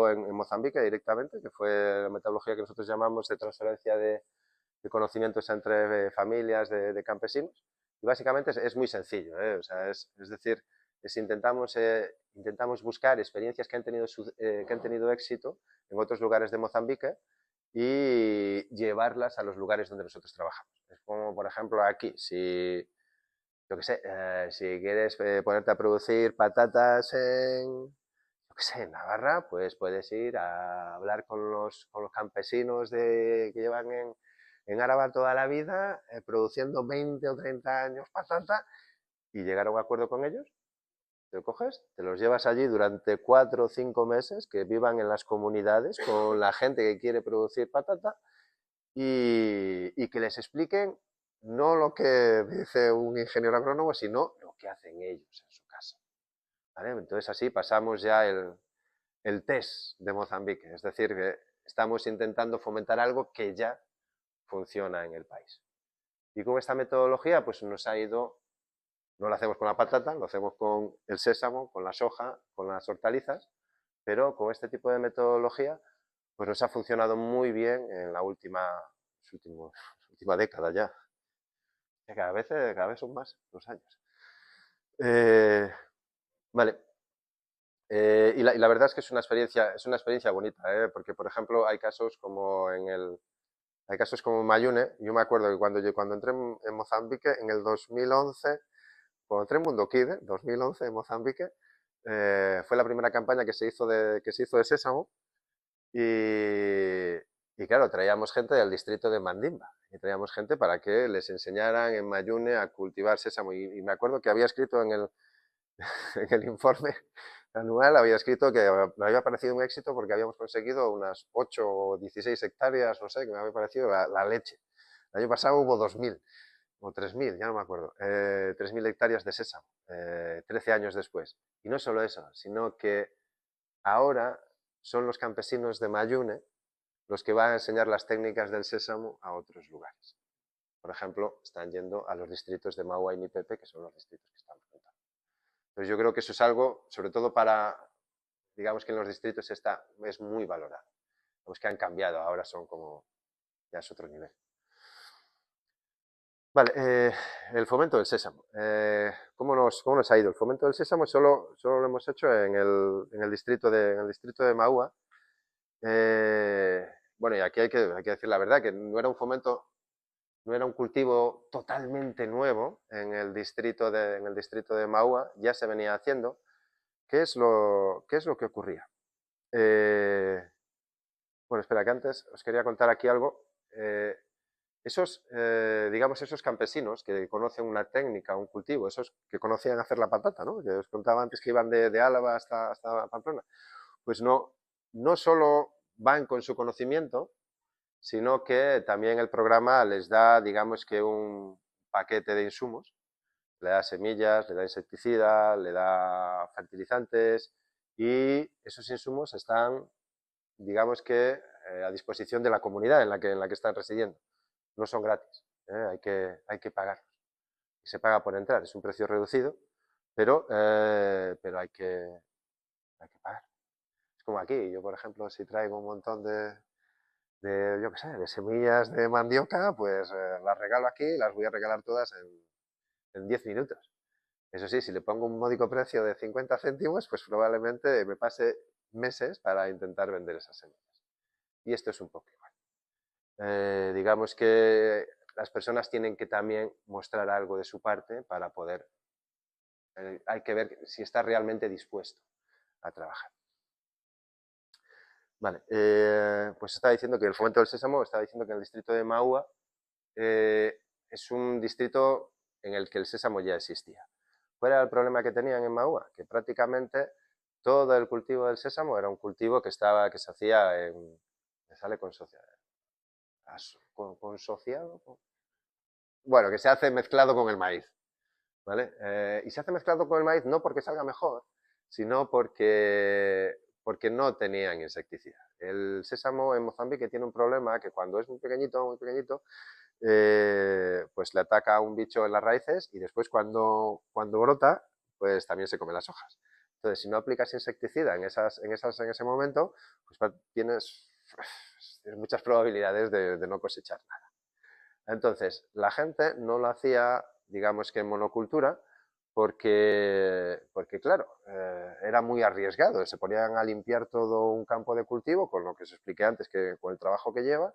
en Mozambique directamente, que fue la metodología que nosotros llamamos de transferencia de conocimientos entre familias de campesinos. Y básicamente es muy sencillo, o sea, es decir, intentamos buscar experiencias que han tenido éxito en otros lugares de Mozambique y llevarlas a los lugares donde nosotros trabajamos. Es como, por ejemplo, aquí, yo qué sé, si quieres ponerte a producir patatas en Navarra, pues puedes ir a hablar con los campesinos que llevan en Araba toda la vida, produciendo 20 o 30 años patata, y llegar a un acuerdo con ellos. Te lo coges, te los llevas allí durante 4 o 5 meses, que vivan en las comunidades con la gente que quiere producir patata y que les expliquen no lo que dice un ingeniero agrónomo, sino lo que hacen ellos en su casa. ¿vale? Entonces así pasamos ya el test de Mozambique, es decir, que estamos intentando fomentar algo que ya funciona en el país. Y con esta metodología pues nos ha ido, no lo hacemos con la patata, lo hacemos con el sésamo, con la soja, con las hortalizas, pero con este tipo de metodología pues nos ha funcionado muy bien en la última década ya. Cada vez son más los años. Vale. Y la verdad es que es una experiencia bonita, porque por ejemplo hay casos como Mayune. Yo me acuerdo que cuando entré en Mozambique en el 2011, cuando entré en Mundo Kid, 2011 en Mozambique, fue la primera campaña que se hizo de sésamo y claro, traíamos gente del distrito de Mandimba y traíamos gente para que les enseñaran en Mayune a cultivar sésamo y me acuerdo que había escrito en el informe anual había escrito que me había parecido un éxito porque habíamos conseguido unas 8 o 16 hectáreas, no sé, que me había parecido la leche. El año pasado hubo 2.000 o 3.000, ya no me acuerdo, 3.000 hectáreas de sésamo, 13 años después. Y no solo eso, sino que ahora son los campesinos de Mayune los que van a enseñar las técnicas del sésamo a otros lugares. Por ejemplo, están yendo a los distritos de Maua y Nipepe, que son los distritos que estamos contando. Entonces yo creo que eso es algo, sobre todo digamos que en los distritos es muy valorado. Los que han cambiado, ahora son como, ya es otro nivel. Vale, el fomento del sésamo. ¿Cómo nos ha ido? El fomento del sésamo solo lo hemos hecho en el distrito de Maua. Bueno, y aquí hay que decir la verdad, que no era un cultivo totalmente nuevo en el distrito de Maua, ya se venía haciendo. ¿Qué es lo que ocurría? Bueno, espera, que antes os quería contar aquí algo. Esos campesinos que conocen una técnica, un cultivo, esos que conocían hacer la patata, ¿no? Que os contaba antes que iban de Álava hasta Pamplona, pues no solo van con su conocimiento, sino que también el programa les da, digamos que un paquete de insumos, le da semillas, le da insecticida, le da fertilizantes y esos insumos están, digamos que, a disposición de la comunidad en la que están residiendo. No son gratis, hay que pagarlos. Se paga por entrar, es un precio reducido, pero hay que pagar. Es como aquí, yo por ejemplo, si traigo un montón yo qué sé, de semillas de mandioca, pues las regalo aquí y las voy a regalar todas en 10 minutos. Eso sí, si le pongo un módico precio de 50 céntimos, pues probablemente me pase meses para intentar vender esas semillas. Y esto es un poco igual. Digamos que las personas tienen que también mostrar algo de su parte para poder, hay que ver si está realmente dispuesto a trabajar. Vale, pues estaba diciendo que el fomento del sésamo, estaba diciendo que en el distrito de Maua es un distrito en el que el sésamo ya existía. ¿Cuál era el problema que tenían en Maua? Que prácticamente todo el cultivo del sésamo era un cultivo que se hacía me sale consociado, bueno, que se hace mezclado con el maíz, ¿vale? Y se hace mezclado con el maíz no porque salga mejor, sino porque no tenían insecticida. El sésamo en Mozambique tiene un problema que cuando es muy pequeñito, pues le ataca a un bicho en las raíces y después cuando brota, pues también se come las hojas. Entonces, si no aplicas insecticida en ese momento, pues tienes muchas probabilidades de no cosechar nada. Entonces, la gente no lo hacía, digamos que en monocultura, porque claro, era muy arriesgado. Se ponían a limpiar todo un campo de cultivo, con lo que os expliqué antes, que con el trabajo que lleva,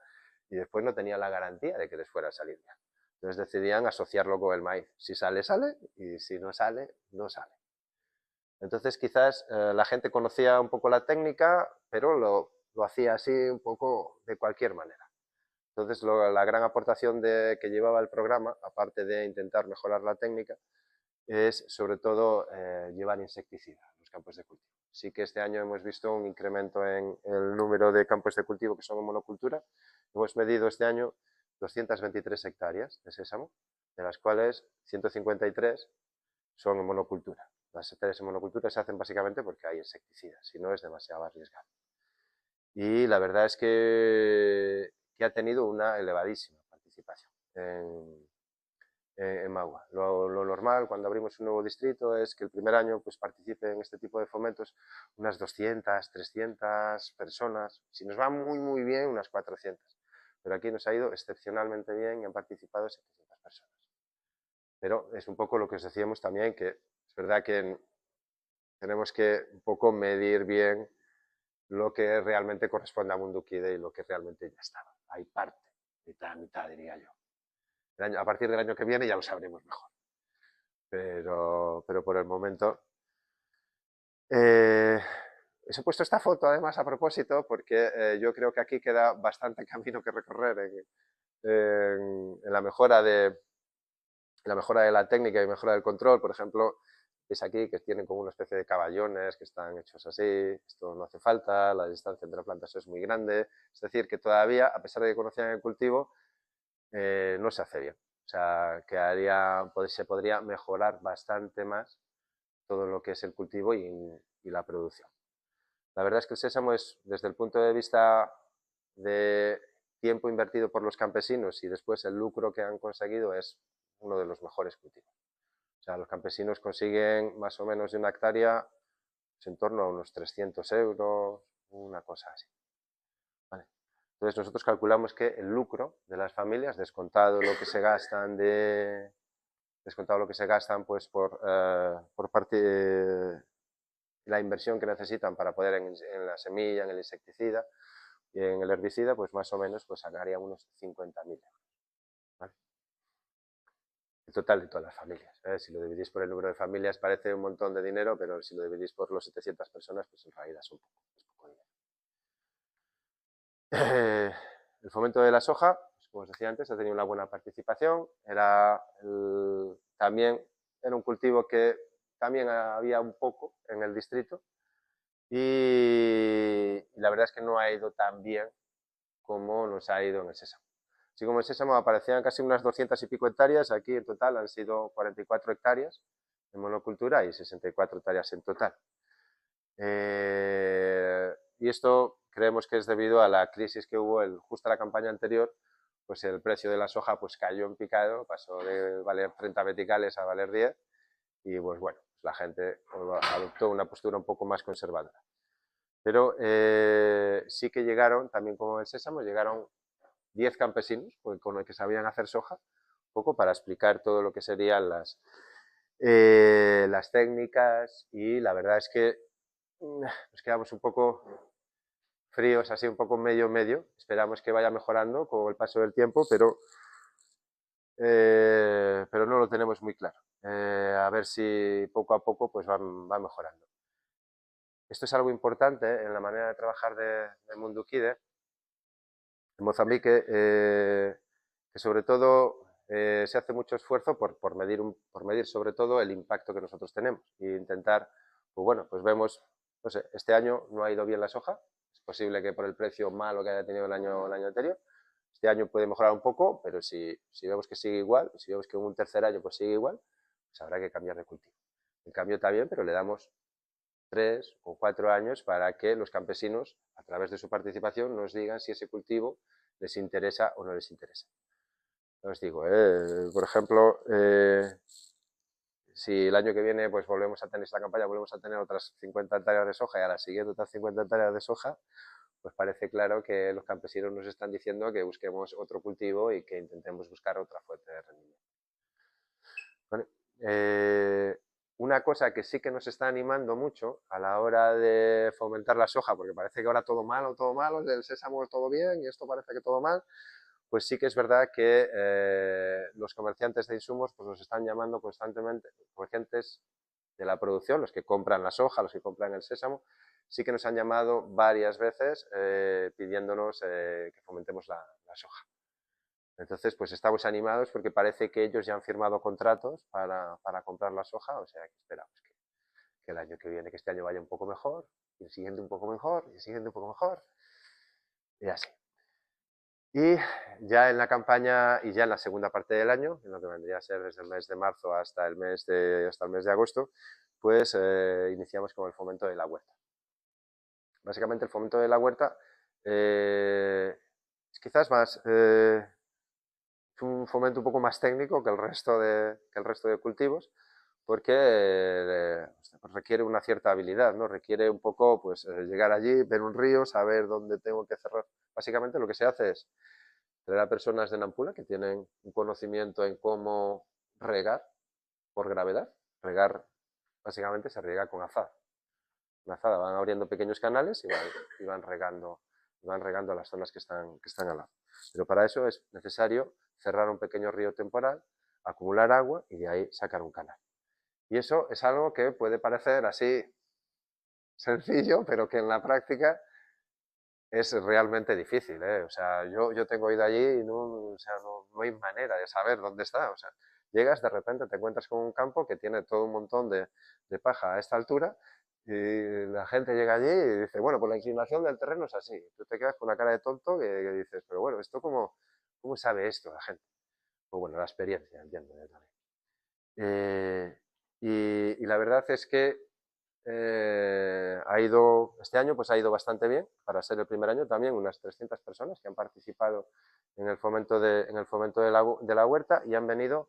y después no tenía la garantía de que les fuera a salir bien. Entonces decidían asociarlo con el maíz. Si sale, sale, y si no sale, no sale. Entonces quizás la gente conocía un poco la técnica, pero lo hacía así un poco de cualquier manera. Entonces, la gran aportación que llevaba el programa, aparte de intentar mejorar la técnica, es sobre todo llevar insecticida a los campos de cultivo. Sí que este año hemos visto un incremento en el número de campos de cultivo que son en monocultura. Hemos medido este año 223 hectáreas de sésamo, de las cuales 153 son en monocultura, Las hectáreas en monocultura se hacen básicamente porque hay insecticidas, si no es demasiado arriesgado. Y la verdad es que ha tenido una elevadísima participación en Magua. Lo normal cuando abrimos un nuevo distrito es que el primer año pues, participe en este tipo de fomentos unas 200, 300 personas. Si nos va muy bien, unas 400. Pero aquí nos ha ido excepcionalmente bien y han participado 700 personas. Pero es un poco lo que os decíamos también, que es verdad que tenemos que un poco medir bien lo que realmente corresponde a Munduquide y lo que realmente ya estaba. Hay parte, mitad diría yo. A partir del año que viene ya lo sabremos mejor. Pero por el momento... os he puesto esta foto además a propósito porque yo creo que aquí queda bastante camino que recorrer en la mejora de la técnica y mejora del control. Por ejemplo, es aquí que tienen como una especie de caballones que están hechos así, esto no hace falta, la distancia entre plantas es muy grande, es decir, que todavía, a pesar de que conocían el cultivo, no se hace bien. O sea, se podría mejorar bastante más todo lo que es el cultivo y la producción. La verdad es que el sésamo es, desde el punto de vista de tiempo invertido por los campesinos y después el lucro que han conseguido, es uno de los mejores cultivos. O sea, los campesinos consiguen más o menos de una hectárea pues, en torno a unos 300 euros, una cosa así. ¿Vale? Entonces nosotros calculamos que el lucro de las familias, descontado lo que se gastan pues por parte la inversión que necesitan para poder en la semilla, en el insecticida y en el herbicida, pues más o menos pues sacaría unos 50.000 euros. ¿Vale? El total de todas las familias. Si lo dividís por el número de familias parece un montón de dinero, pero si lo dividís por los 700 personas, pues en realidad es poco dinero. El fomento de la soja, pues como os decía antes, ha tenido una buena participación. También era un cultivo que también había un poco en el distrito y la verdad es que no ha ido tan bien como nos ha ido en el sésamo. Así como en el sésamo aparecían casi unas 200 y pico hectáreas, aquí en total han sido 44 hectáreas en monocultura y 64 hectáreas en total. Y esto creemos que es debido a la crisis que hubo justo a la campaña anterior, pues el precio de la soja pues cayó en picado, pasó de valer 30 meticales a valer 10 y pues bueno, la gente adoptó una postura un poco más conservadora. Pero sí que llegaron, también como el sésamo, llegaron 10 campesinos con los que sabían hacer soja, un poco para explicar todo lo que serían las técnicas y la verdad es que nos quedamos un poco fríos, así un poco medio. Esperamos que vaya mejorando con el paso del tiempo, pero no lo tenemos muy claro. A ver si poco a poco pues va mejorando. Esto es algo importante en la manera de trabajar de Munduquide, en Mozambique, que sobre todo se hace mucho esfuerzo por medir sobre todo el impacto que nosotros tenemos e intentar, pues bueno, pues vemos, no sé, este año no ha ido bien la soja, es posible que por el precio malo que haya tenido el año anterior, este año puede mejorar un poco, pero si vemos que sigue igual, si vemos que en un tercer año pues sigue igual, pues habrá que cambiar de cultivo. El cambio está bien, pero le damos 3 o 4 años para que los campesinos, a través de su participación, nos digan si ese cultivo les interesa o no les interesa. Os digo, por ejemplo, si el año que viene pues volvemos a tener esta campaña, volvemos a tener otras 50 hectáreas de soja y a la siguiente otras 50 hectáreas de soja, pues parece claro que los campesinos nos están diciendo que busquemos otro cultivo y que intentemos buscar otra fuente de rendimiento. Bueno, una cosa que sí que nos está animando mucho a la hora de fomentar la soja, porque parece que ahora todo malo, del sésamo todo bien y esto parece que todo mal, pues sí que es verdad que los comerciantes de insumos pues nos están llamando constantemente, comerciantes de la producción, los que compran la soja, los que compran el sésamo, sí que nos han llamado varias veces pidiéndonos que fomentemos la soja. Entonces, pues estamos animados porque parece que ellos ya han firmado contratos para comprar la soja, o sea que esperamos que el año que viene, que este año vaya un poco mejor, y el siguiente un poco mejor, y el siguiente un poco mejor, y así. Y ya en la campaña y ya en la segunda parte del año, en lo que vendría a ser desde el mes de marzo hasta el mes de agosto, pues iniciamos con el fomento de la huerta. Básicamente el fomento de la huerta es quizás más, es un fomento un poco más técnico que el resto de cultivos, porque pues requiere una cierta habilidad, ¿no? Requiere un poco pues, llegar allí, ver un río, saber dónde tengo que cerrar. Básicamente lo que se hace es traer a personas de Nampula que tienen un conocimiento en cómo regar por gravedad. Regar, básicamente, se riega con azada. Con azada van abriendo pequeños canales y van regando las zonas que están al lado. Pero para eso es necesario cerrar un pequeño río temporal, acumular agua y de ahí sacar un canal. Y eso es algo que puede parecer así sencillo, pero que en la práctica es realmente difícil, ¿eh? O sea, yo tengo ido allí y no, o sea, no hay manera de saber dónde está. O sea, llegas, de repente te encuentras con un campo que tiene todo un montón de paja a esta altura y la gente llega allí y dice, bueno, pues la inclinación del terreno es así. Tú te quedas con una cara de tonto que dices, pero bueno, ¿esto cómo sabe esto la gente? Pues bueno, la experiencia, entiendo yo también. Y la verdad es que este año pues ha ido bastante bien, para ser el primer año también unas 300 personas que han participado en el fomento de la huerta y han venido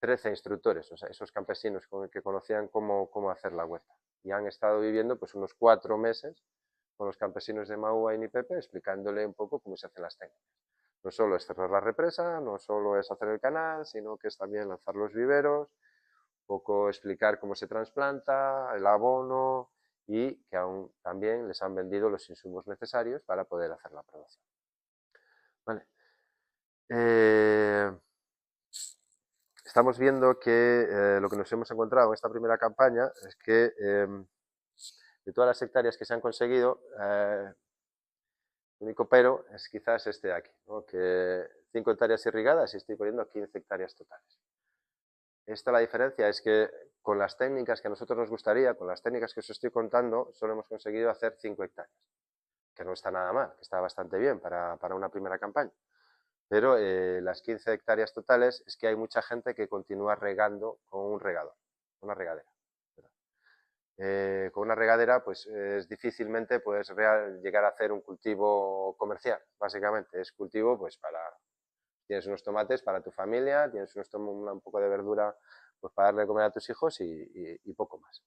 13 instructores, o sea, esos campesinos que conocían cómo hacer la huerta. Y han estado viviendo pues unos 4 meses con los campesinos de Mahua y Nipepe explicándole un poco cómo se hacen las técnicas. No solo es cerrar la represa, no solo es hacer el canal, sino que es también lanzar los viveros, un poco explicar cómo se trasplanta, el abono y que aún también les han vendido los insumos necesarios para poder hacer la producción. Vale. Estamos viendo que lo que nos hemos encontrado en esta primera campaña es que de todas las hectáreas que se han conseguido, el único pero es quizás este de aquí, ¿no? Que 5 hectáreas irrigadas y estoy poniendo 15 hectáreas totales. La diferencia es que con las técnicas que a nosotros nos gustaría, con las técnicas que os estoy contando, solo hemos conseguido hacer 5 hectáreas, que no está nada mal, que está bastante bien para una primera campaña. Pero las 15 hectáreas totales es que hay mucha gente que continúa regando con un regador, una regadera. Con una regadera pues difícilmente puedes llegar a hacer un cultivo comercial, básicamente. Es cultivo pues tienes unos tomates para tu familia, tienes un poco de verdura pues para darle de comer a tus hijos y poco más.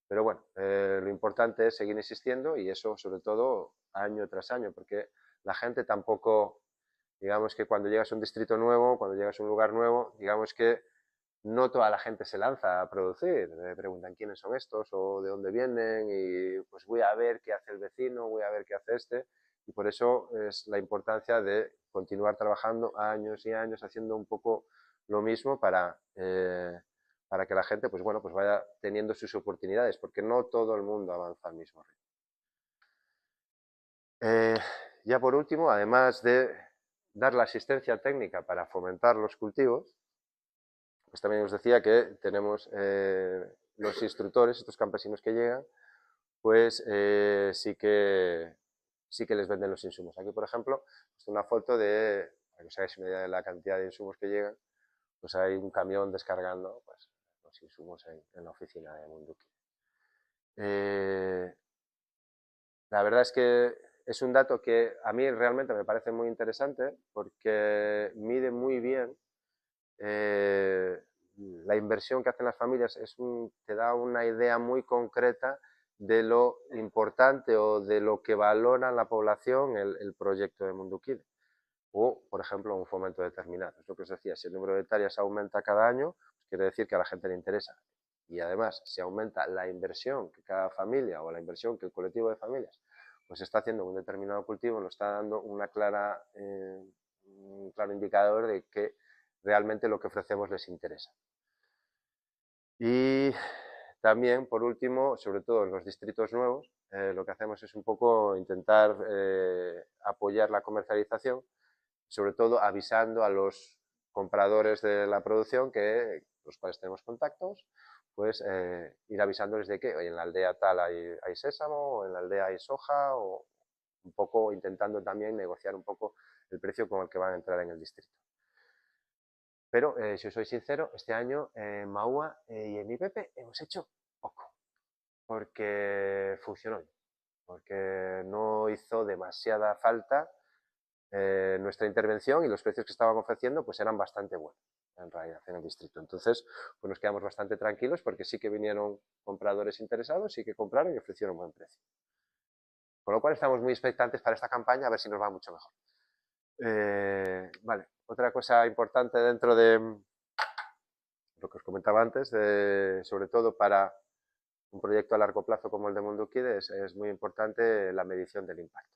Pero bueno, lo importante es seguir insistiendo y eso sobre todo año tras año, porque la gente tampoco, digamos que cuando llegas a un distrito nuevo, cuando llegas a un lugar nuevo, digamos que no toda la gente se lanza a producir, me preguntan quiénes son estos o de dónde vienen y pues voy a ver qué hace el vecino, voy a ver qué hace este y por eso es la importancia de continuar trabajando años y años haciendo un poco lo mismo para que la gente pues bueno, pues vaya teniendo sus oportunidades, porque no todo el mundo avanza al mismo ritmo. Ya por último, además de dar la asistencia técnica para fomentar los cultivos, pues también os decía que tenemos los instructores, estos campesinos que llegan, pues sí que les venden los insumos. Aquí, por ejemplo, es una foto para que os hagáis una idea de la cantidad de insumos que llegan, pues hay un camión descargando pues, los insumos en la oficina de Munduki. La verdad es que es un dato que a mí realmente me parece muy interesante porque mide muy bien la inversión que hacen las familias, te da una idea muy concreta de lo importante o de lo que valora la población el proyecto de Munduquide. O, por ejemplo, un fomento determinado. Es lo que os decía, si el número de hectáreas aumenta cada año, pues quiere decir que a la gente le interesa. Y además, si aumenta la inversión que cada familia o la inversión que el colectivo de familias pues está haciendo un determinado cultivo, nos está dando un claro indicador de que realmente lo que ofrecemos les interesa. Y también, por último, sobre todo en los distritos nuevos, lo que hacemos es un poco intentar apoyar la comercialización, sobre todo avisando a los compradores de la producción, los cuales tenemos contactos, pues ir avisándoles de que oye, en la aldea tal hay sésamo, o en la aldea hay soja, o un poco intentando también negociar un poco el precio con el que van a entrar en el distrito. Pero, si os soy sincero, este año en Mahua y en Nipepe hemos hecho porque funcionó bien, porque no hizo demasiada falta nuestra intervención y los precios que estaban ofreciendo pues eran bastante buenos en realidad en el distrito. Entonces pues nos quedamos bastante tranquilos porque sí que vinieron compradores interesados, sí que compraron y ofrecieron buen precio. Con lo cual estamos muy expectantes para esta campaña a ver si nos va mucho mejor. Vale, otra cosa importante dentro de lo que os comentaba antes, sobre todo para un proyecto a largo plazo como el de Mondukid, es muy importante la medición del impacto,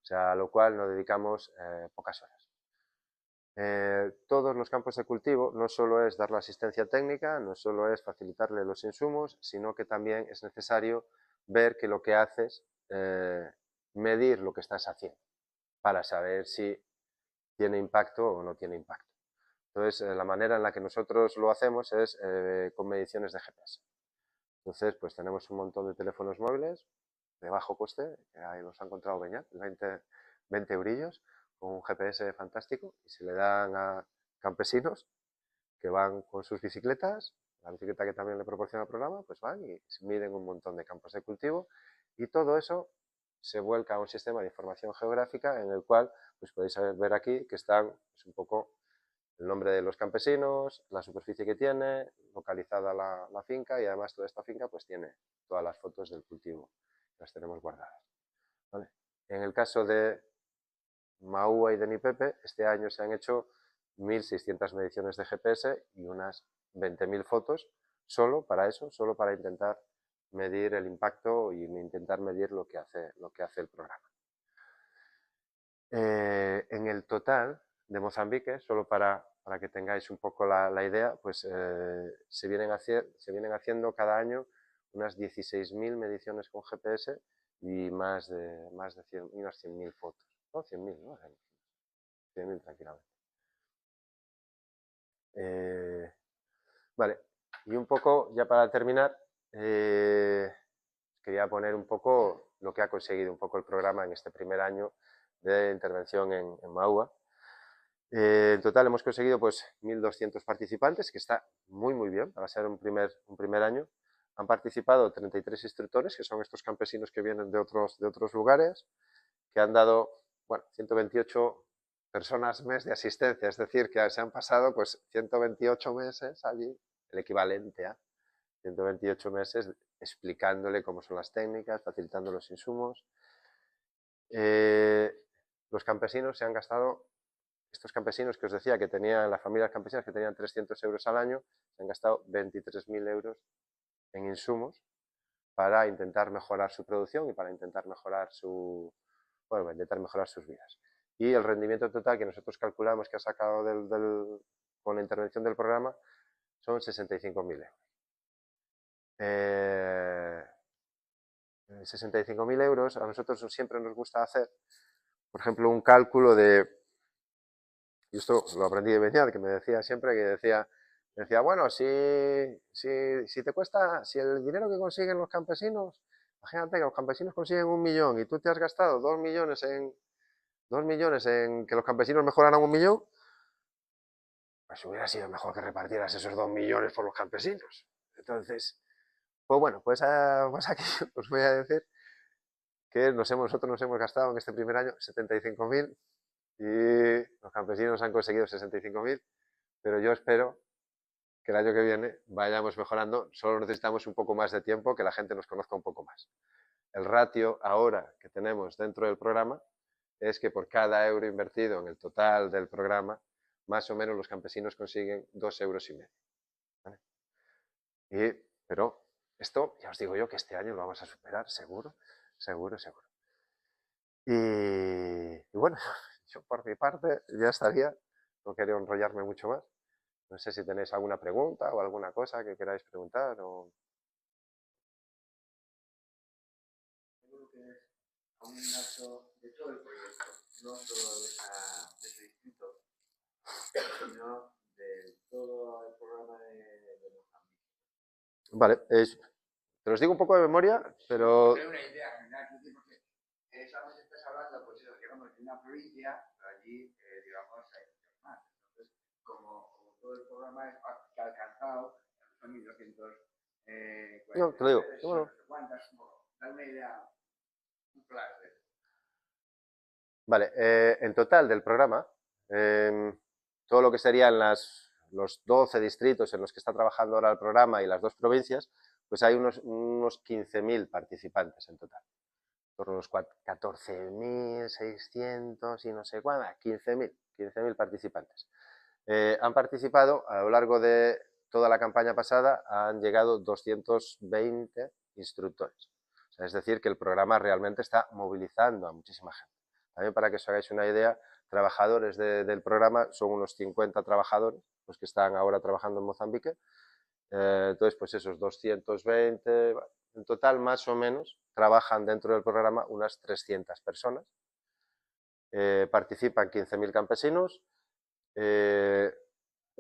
o sea, a lo cual nos dedicamos pocas horas. Todos los campos de cultivo no solo es dar la asistencia técnica, no solo es facilitarle los insumos, sino que también es necesario ver que lo que haces, medir lo que estás haciendo, para saber si tiene impacto o no tiene impacto. Entonces, la manera en la que nosotros lo hacemos es con mediciones de GPS. Entonces, pues tenemos un montón de teléfonos móviles de bajo coste, que ahí los ha encontrado Beñat, 20 eurillos, con un GPS fantástico, y se le dan a campesinos que van con sus bicicletas, la bicicleta que también le proporciona el programa, pues van y miden un montón de campos de cultivo, y todo eso se vuelca a un sistema de información geográfica en el cual pues podéis ver aquí que están pues, un poco el nombre de los campesinos, la superficie que tiene, localizada la finca, y además toda esta finca pues tiene todas las fotos del cultivo, las tenemos guardadas. ¿Vale? En el caso de Mahua y de Nipepe, este año se han hecho 1.600 mediciones de GPS y unas 20.000 fotos solo para eso, solo para intentar medir el impacto y intentar medir lo que hace el programa. En el total de Mozambique, solo para que tengáis un poco la idea, pues se vienen haciendo cada año unas 16.000 mediciones con GPS y más de 100.000 fotos. No, 100.000, ¿no? 100.000 tranquilamente. Vale, y un poco, ya para terminar, quería poner un poco lo que ha conseguido un poco el programa en este primer año de intervención en Mahua. En total hemos conseguido pues 1.200 participantes, que está muy bien para ser un primer año. Han participado 33 instructores, que son estos campesinos que vienen de otros lugares, que han dado, bueno, 128 personas mes de asistencia, es decir, que se han pasado pues 128 meses allí, el equivalente a 128 meses explicándole cómo son las técnicas, facilitando los insumos. Los campesinos se han gastado, estos campesinos que os decía que tenían, las familias campesinas que tenían 300 euros al año, se han gastado 23.000 euros en insumos para intentar mejorar su producción y para intentar mejorar intentar mejorar sus vidas. Y el rendimiento total que nosotros calculamos que ha sacado con la intervención del programa son 65.000 euros. 65.000 euros, a nosotros siempre nos gusta hacer, por ejemplo, un cálculo de, y esto lo aprendí de Beñat, que me decía siempre, decía, bueno, si te cuesta, si el dinero que consiguen los campesinos, imagínate que los campesinos consiguen 1 millón y tú te has gastado 2 millones en que los campesinos mejoraran 1 millón, pues hubiera sido mejor que repartieras esos 2 millones por los campesinos. Entonces, pues bueno, pues aquí os voy a decir que nosotros nos hemos gastado en este primer año 75.000 y los campesinos han conseguido 65.000, pero yo espero que el año que viene vayamos mejorando, solo necesitamos un poco más de tiempo, que la gente nos conozca un poco más. El ratio ahora que tenemos dentro del programa es que por cada euro invertido en el total del programa, más o menos los campesinos consiguen 2,5 euros. ¿Vale? Pero esto, ya os digo yo, que este año lo vamos a superar, seguro. Y bueno, yo por mi parte ya estaría, no quería enrollarme mucho más. No sé si tenéis alguna pregunta o alguna cosa que queráis preguntar. Seguro que es un dato de todo el proyecto, no solo de ese distrito, sino de todo el programa de Mozambique. Vale, te los digo un poco de memoria, pero... Tengo una idea general, porque solamente estás hablando, pues eso, digamos, de una provincia, pero allí, digamos, hay muchos más. Entonces, como todo el programa es que ha alcanzado, son 1.200 No, te lo digo. Bueno. Da una idea, un flash de eso. Vale, en total del programa, todo lo que serían los 12 distritos en los que está trabajando ahora el programa y las 2 provincias, pues hay unos 15.000 participantes en total. Por unos 14.600 y no sé cuánto, 15.000 participantes. Han participado a lo largo de toda la campaña pasada, han llegado 220 instructores. O sea, es decir, que el programa realmente está movilizando a muchísima gente. También para que os hagáis una idea, trabajadores del programa son unos 50 trabajadores, los que están ahora trabajando en Mozambique. Entonces, pues esos 220, en total más o menos, trabajan dentro del programa unas 300 personas. Participan 15.000 campesinos.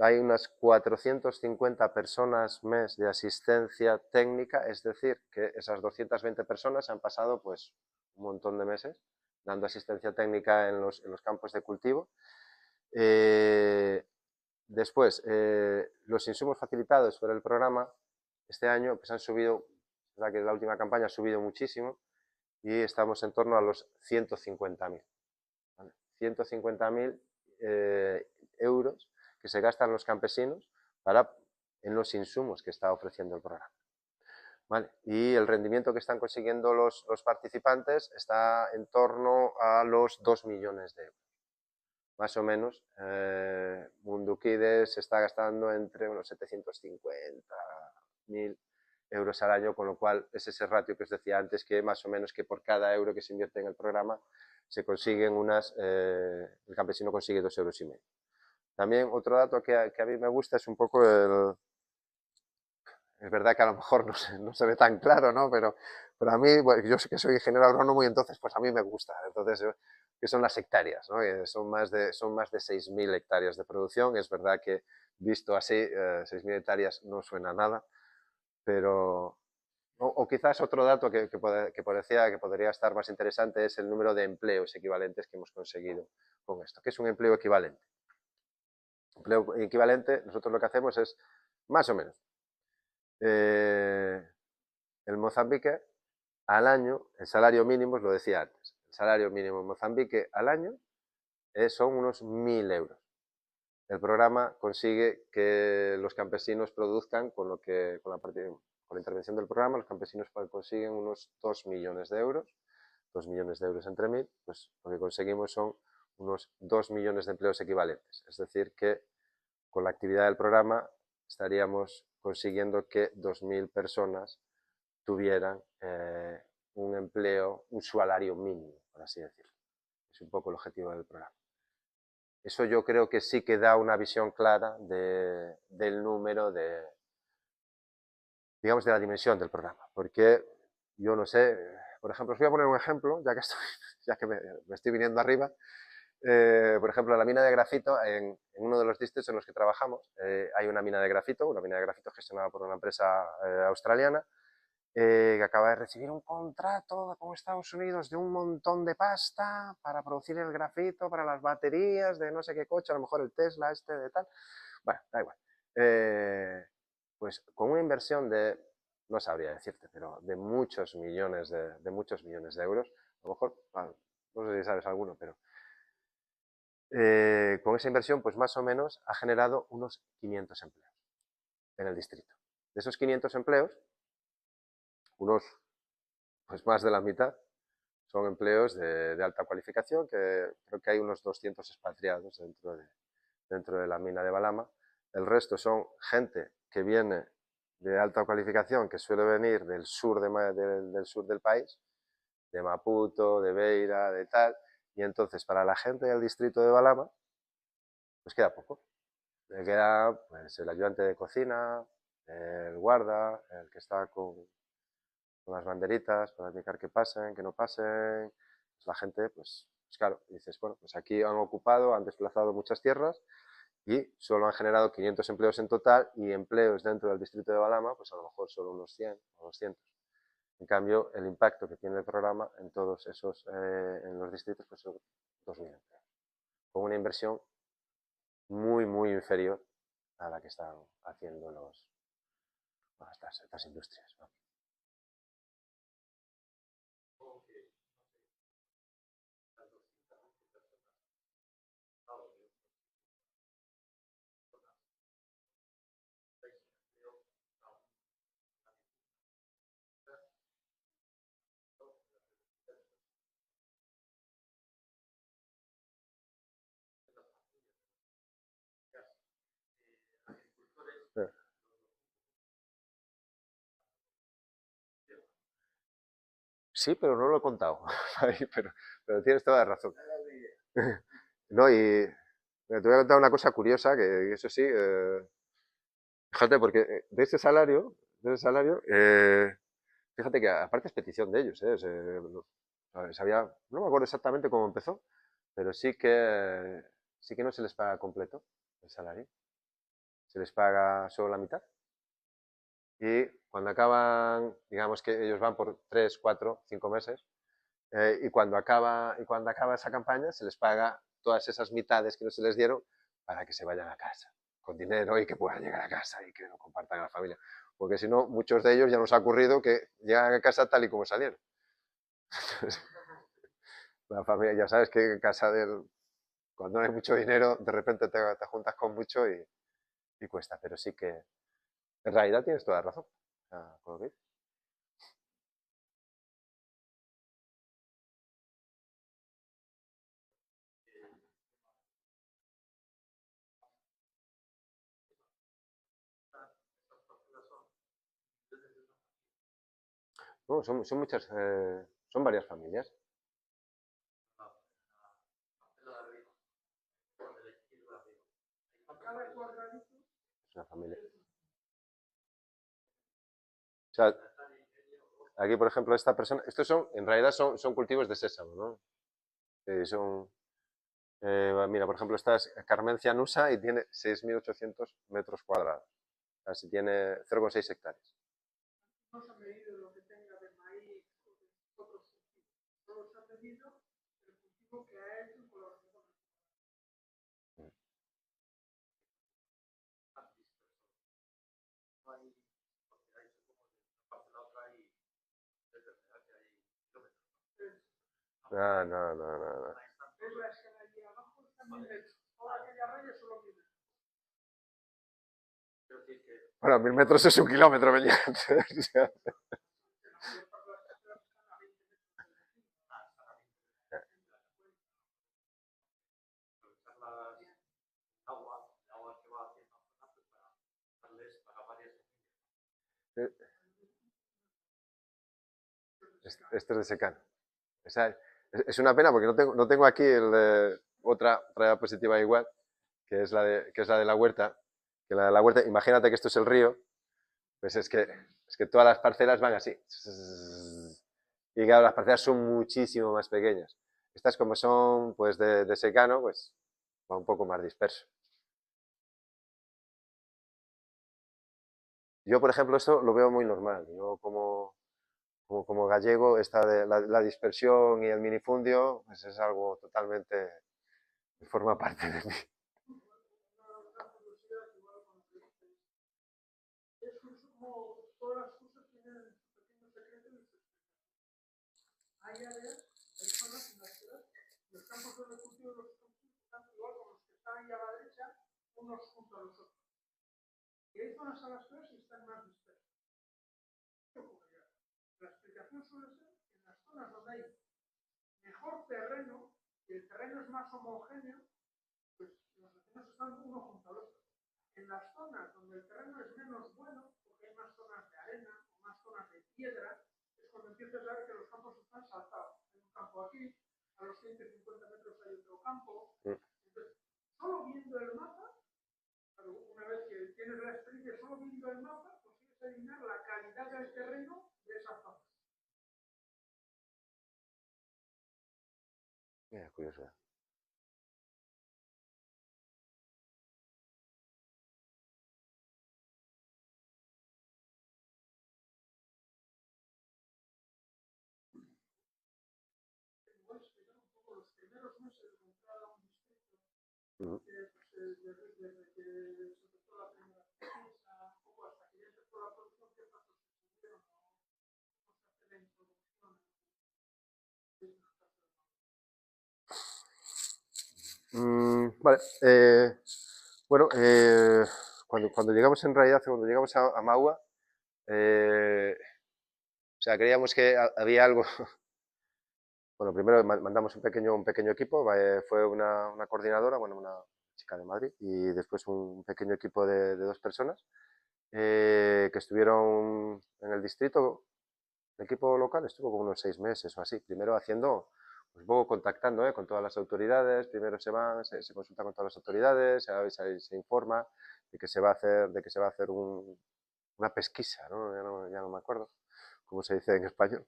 Hay unas 450 personas mes de asistencia técnica, es decir, que esas 220 personas han pasado pues un montón de meses dando asistencia técnica en los campos de cultivo. Después, los insumos facilitados por el programa este año pues han subido, verdad que la última campaña ha subido muchísimo y estamos en torno a los 150.000. ¿Vale? 150.000 euros que se gastan los campesinos en los insumos que está ofreciendo el programa. ¿Vale? Y el rendimiento que están consiguiendo los participantes está en torno a los 2 millones de euros. Más o menos, Mundukides se está gastando entre unos 750.000 euros al año, con lo cual es ese ratio que os decía antes, que más o menos que por cada euro que se invierte en el programa se consiguen el campesino consigue 2,5 euros. También otro dato que a mí me gusta es un poco es verdad que a lo mejor no se ve tan claro, ¿no? Pero a mí, bueno, yo sé que soy ingeniero agrónomo y entonces pues a mí me gusta. Entonces, que son las hectáreas, ¿no? Son más de 6.000 hectáreas de producción. Es verdad que visto así, 6.000 hectáreas no suena a nada, pero... O quizás otro dato que parecía que podría estar más interesante es el número de empleos equivalentes que hemos conseguido con esto. ¿Qué es un empleo equivalente? Empleo equivalente, nosotros lo que hacemos es, más o menos, en Mozambique, al año, el salario mínimo, os lo decía antes, el salario mínimo en Mozambique al año son unos 1.000 euros. El programa consigue que los campesinos produzcan, con la intervención del programa, los campesinos consiguen unos 2 millones de euros, 2 millones de euros entre 1.000, pues lo que conseguimos son unos 2 millones de empleos equivalentes. Es decir, que con la actividad del programa estaríamos consiguiendo que 2.000 personas tuvieran un empleo, un salario mínimo, por así decirlo. Es un poco el objetivo del programa. Eso yo creo que sí que da una visión clara del número digamos, de la dimensión del programa. Porque yo no sé, por ejemplo, os voy a poner un ejemplo, ya que me estoy viniendo arriba. Por ejemplo, la mina de grafito, en uno de los distritos en los que trabajamos, hay una mina de grafito gestionada por una empresa australiana, que acaba de recibir un contrato con Estados Unidos de un montón de pasta para producir el grafito para las baterías de no sé qué coche, a lo mejor el Tesla de tal. Bueno, da igual. Pues con una inversión no sabría decirte, pero de muchos millones de euros, a lo mejor, no sé si sabes alguno, pero con esa inversión, pues más o menos ha generado unos 500 empleos en el distrito. De esos 500 empleos, unos, pues más de la mitad, son empleos de alta cualificación, que creo que hay unos 200 expatriados dentro de la mina de Balama. El resto son gente que viene de alta cualificación, que suele venir del sur del país, de Maputo, de Beira, de tal, y entonces para la gente del distrito de Balama, pues queda poco. Le queda pues, el ayudante de cocina, el guarda, el que está con las banderitas para indicar que pasen, que no pasen. Pues la gente, pues claro, dices, bueno, pues aquí han ocupado, han desplazado muchas tierras y solo han generado 500 empleos en total y empleos dentro del distrito de Balama, pues a lo mejor solo unos 100 o 200. En cambio, el impacto que tiene el programa en todos esos, en los distritos, pues son 2.000 empleos. Con una inversión muy, muy inferior a la que están haciendo bueno, estas industrias, ¿no? Sí, pero no lo he contado. Pero tienes toda la razón. No, y te voy a contar una cosa curiosa, que eso sí, fíjate, porque de ese salario, fíjate que aparte es petición de ellos, no me acuerdo exactamente cómo empezó, pero sí que no se les paga completo el salario, se les paga solo la mitad. Y cuando acaban, digamos que ellos van por 3, 4, 5 meses, y cuando acaba esa campaña se les paga todas esas mitades que no se les dieron para que se vayan a casa con dinero y que puedan llegar a casa y que lo compartan a la familia. Porque si no, muchos de ellos ya nos ha ocurrido que llegan a casa tal y como salieron. La familia, ya sabes que en casa cuando no hay mucho dinero, de repente te juntas con mucho y cuesta. Pero sí que, en realidad tienes toda la razón. O sea, con lo que dices. No, son muchas, son varias familias. Es una familia. O sea, aquí, por ejemplo, esta persona, en realidad son cultivos de sésamo, ¿no? Mira, por ejemplo, esta es Carmen Cianusa y tiene 6.800 metros cuadrados. O sea, si tiene 0,6 hectáreas. No se ha medido lo que tenga de maíz o de otros cultivos. Solo se ha medido el cultivo que ha hecho con los hormigones. No, no, no, no, no. Es la escala allí abajo, está 1000 metros. Toda aquella raya solo 1000 metros. Bueno, 1.000 metros es 1 kilómetro, Beñat. O sea, esto es de secano. Es una pena porque no tengo aquí otra diapositiva igual, que es la de la huerta. Que la de la huerta, imagínate que esto es el río, pues es que todas las parcelas van así. Y claro, las parcelas son muchísimo más pequeñas. Estas como son pues de secano, pues va un poco más disperso. Yo, por ejemplo, esto lo veo muy normal. Yo como gallego, la dispersión y el minifundio, pues es algo totalmente, forma parte de mí. Una curiosidad igual con lo que dices. Es como todas las cosas tienen su pequeño secreto y su explicación. Hay áreas, hay zonas en las que los campos de cultivo de los campos están igual con los que están ahí a la derecha, unos junto a los otros. Y hay zonas a las que están más dispersos. ¿Qué ocurre? La explicación suele ser que en las zonas donde hay mejor terreno, y el terreno es más homogéneo, pues los vecinos están uno junto al otro. En las zonas donde el terreno es menos bueno, porque hay más zonas de arena o más zonas de piedra, es cuando empiezas a ver que los campos están saltados. Hay un campo aquí, a los 150 metros hay otro campo. Entonces, solo viendo el mapa, una vez que tienes la experiencia, solo viendo el mapa, consigues adivinar la calidad del terreno de esa zona. Mira, curiosidad. Voy a explicar un poco los primeros meses de entrada a un distrito, desde que se empezó la primera pesquisa, un poco hasta que ya empezó la producción, Vale. Bueno, cuando llegamos en realidad, cuando llegamos a Mahua, o sea, creíamos que había algo. Bueno, primero mandamos un pequeño equipo, fue una coordinadora, bueno, una chica de Madrid, y después un pequeño equipo de 2 personas que estuvieron en el distrito. El equipo local estuvo como unos 6 meses o así, primero haciendo, pues un poco contactando con todas las autoridades, primero se consulta con todas las autoridades, se informa de que se va a hacer una pesquisa, ¿no? Ya no me acuerdo cómo se dice en español,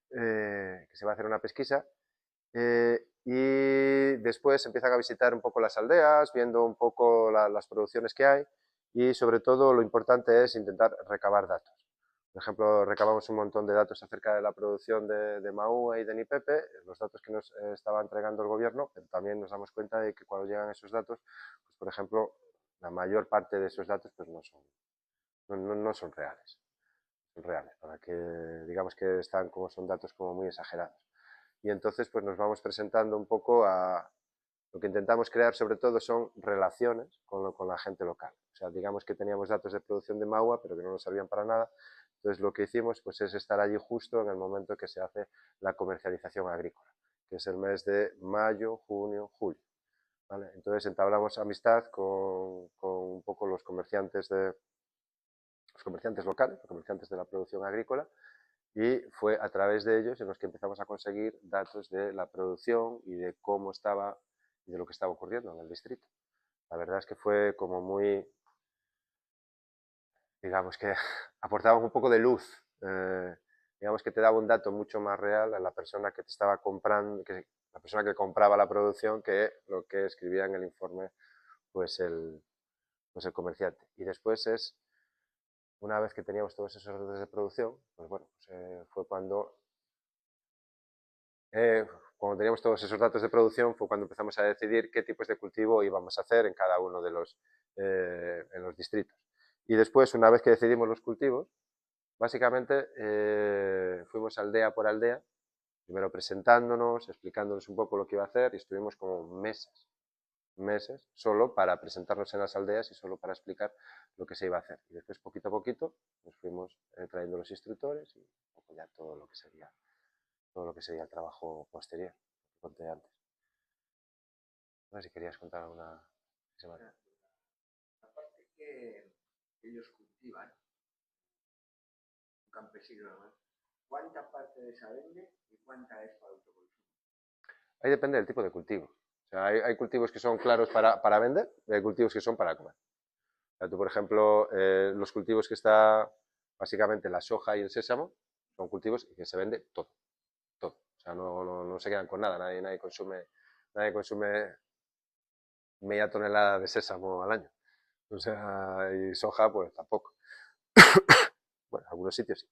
que se va a hacer una pesquisa. Y después empiezan a visitar un poco las aldeas, viendo un poco las producciones que hay, y sobre todo lo importante es intentar recabar datos. Por ejemplo, recabamos un montón de datos acerca de la producción de Mahua y de Nipepe, los datos que nos estaba entregando el gobierno, pero también nos damos cuenta de que cuando llegan esos datos, pues por ejemplo, la mayor parte de esos datos pues no son reales. Son reales, para que digamos que son datos como muy exagerados. Y entonces pues nos vamos presentando un poco a lo que intentamos crear, sobre todo son relaciones con la gente local. O sea, digamos que teníamos datos de producción de Mahua, pero que no nos servían para nada. Entonces lo que hicimos pues es estar allí justo en el momento que se hace la comercialización agrícola, que es el mes de mayo, junio, julio. ¿Vale? Entonces entablamos amistad con un poco los comerciantes locales, los comerciantes de la producción agrícola, y fue a través de ellos en los que empezamos a conseguir datos de la producción y de cómo estaba y de lo que estaba ocurriendo en el distrito. La verdad es que fue como muy, digamos que aportaba un poco de luz, digamos que te daba un dato mucho más real a la persona que te estaba comprando, la persona que compraba la producción, que lo que escribía en el informe pues el comerciante. Y después una vez que teníamos todos esos datos de producción, pues bueno, fue cuando teníamos todos esos datos de producción, fue cuando empezamos a decidir qué tipos de cultivo íbamos a hacer en cada uno de en los distritos. Y después, una vez que decidimos los cultivos, básicamente fuimos aldea por aldea, primero presentándonos, explicándonos un poco lo que iba a hacer, y estuvimos como meses solo para presentarnos en las aldeas y solo para explicar lo que se iba a hacer. Y después, poquito a poquito, nos fuimos trayendo los instructores y un poco ya todo lo que sería el trabajo posterior que conté antes. No sé si querías contar alguna semana. La parte que ellos cultivan, un campesino, ¿no? ¿Cuánta parte de esa vende y cuánta es para autoconsumo? Ahí depende del tipo de cultivo. O sea, hay cultivos que son claros para vender y hay cultivos que son para comer. O sea, tú, por ejemplo, los cultivos que está básicamente la soja y el sésamo son cultivos que se vende todo. Todo. O sea, no se quedan con nada. Nadie consume media tonelada de sésamo al año. O sea, y soja, pues tampoco. Bueno, en algunos sitios sí.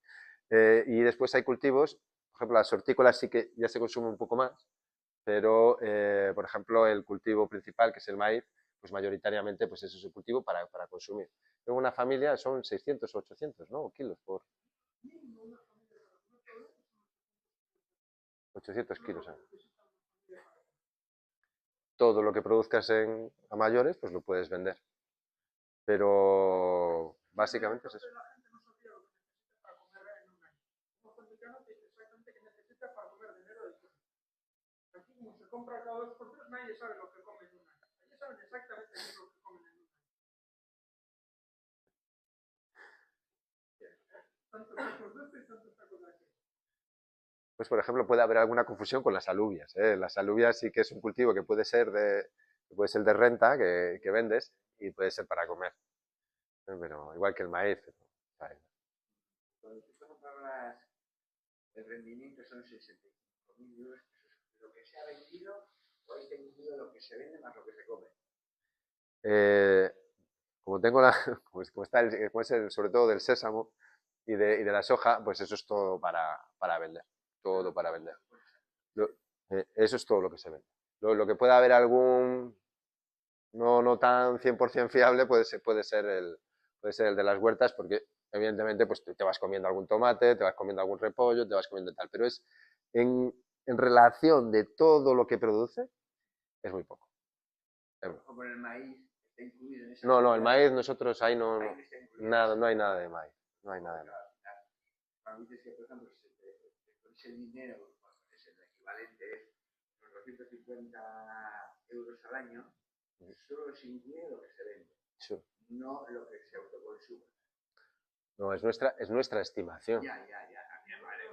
Y después hay cultivos, por ejemplo, las hortícolas sí que ya se consume un poco más, pero, por ejemplo, el cultivo principal, que es el maíz, pues mayoritariamente pues eso es un cultivo para consumir. En una familia son 600 o 800, ¿no? Kilos por 800 kilos. Todo lo que produzcas a mayores, pues lo puedes vender. Pero básicamente es eso. La gente no sabía lo que necesita para comer en un año. Un fabricano te dice exactamente qué necesita para comer de enero a diciembre. Aquí, como se compra cada 2 por 3, nadie sabe lo que come en un año. Allí saben exactamente qué es lo que comen en un año. Tantos sacos de esto y tantos sacos de aquello. Pues, por ejemplo, puede haber alguna confusión con las alubias. Las alubias sí que es un cultivo que puede ser de renta, que vendes, y puede ser para comer. Pero igual que el maíz. Cuando tú comparas el rendimiento son 65.000 euros, lo que se ha vendido, o hay vendido lo que se vende más lo que se come. Como tengo como es sobre todo del sésamo y de la soja, pues eso es todo para vender. Todo para vender. Eso es todo lo que se vende. Lo que pueda haber algún no tan 100% fiable puede ser el de las huertas, porque evidentemente pues te vas comiendo algún tomate, te vas comiendo algún repollo, te vas comiendo tal, pero es en relación de todo lo que produce, es muy poco. Como el maíz está incluido en esa No, el cantidad, maíz nosotros ahí no, el maíz está incluido. nada, no hay nada de maíz. No hay nada de maíz. Cuando dices que, por ejemplo, con ese dinero, bueno, es el equivalente, es los 250 euros al año, solo se incluye lo que se vende, Sí. no lo que se autoconsume. No, es nuestra estimación. Ya, también vale.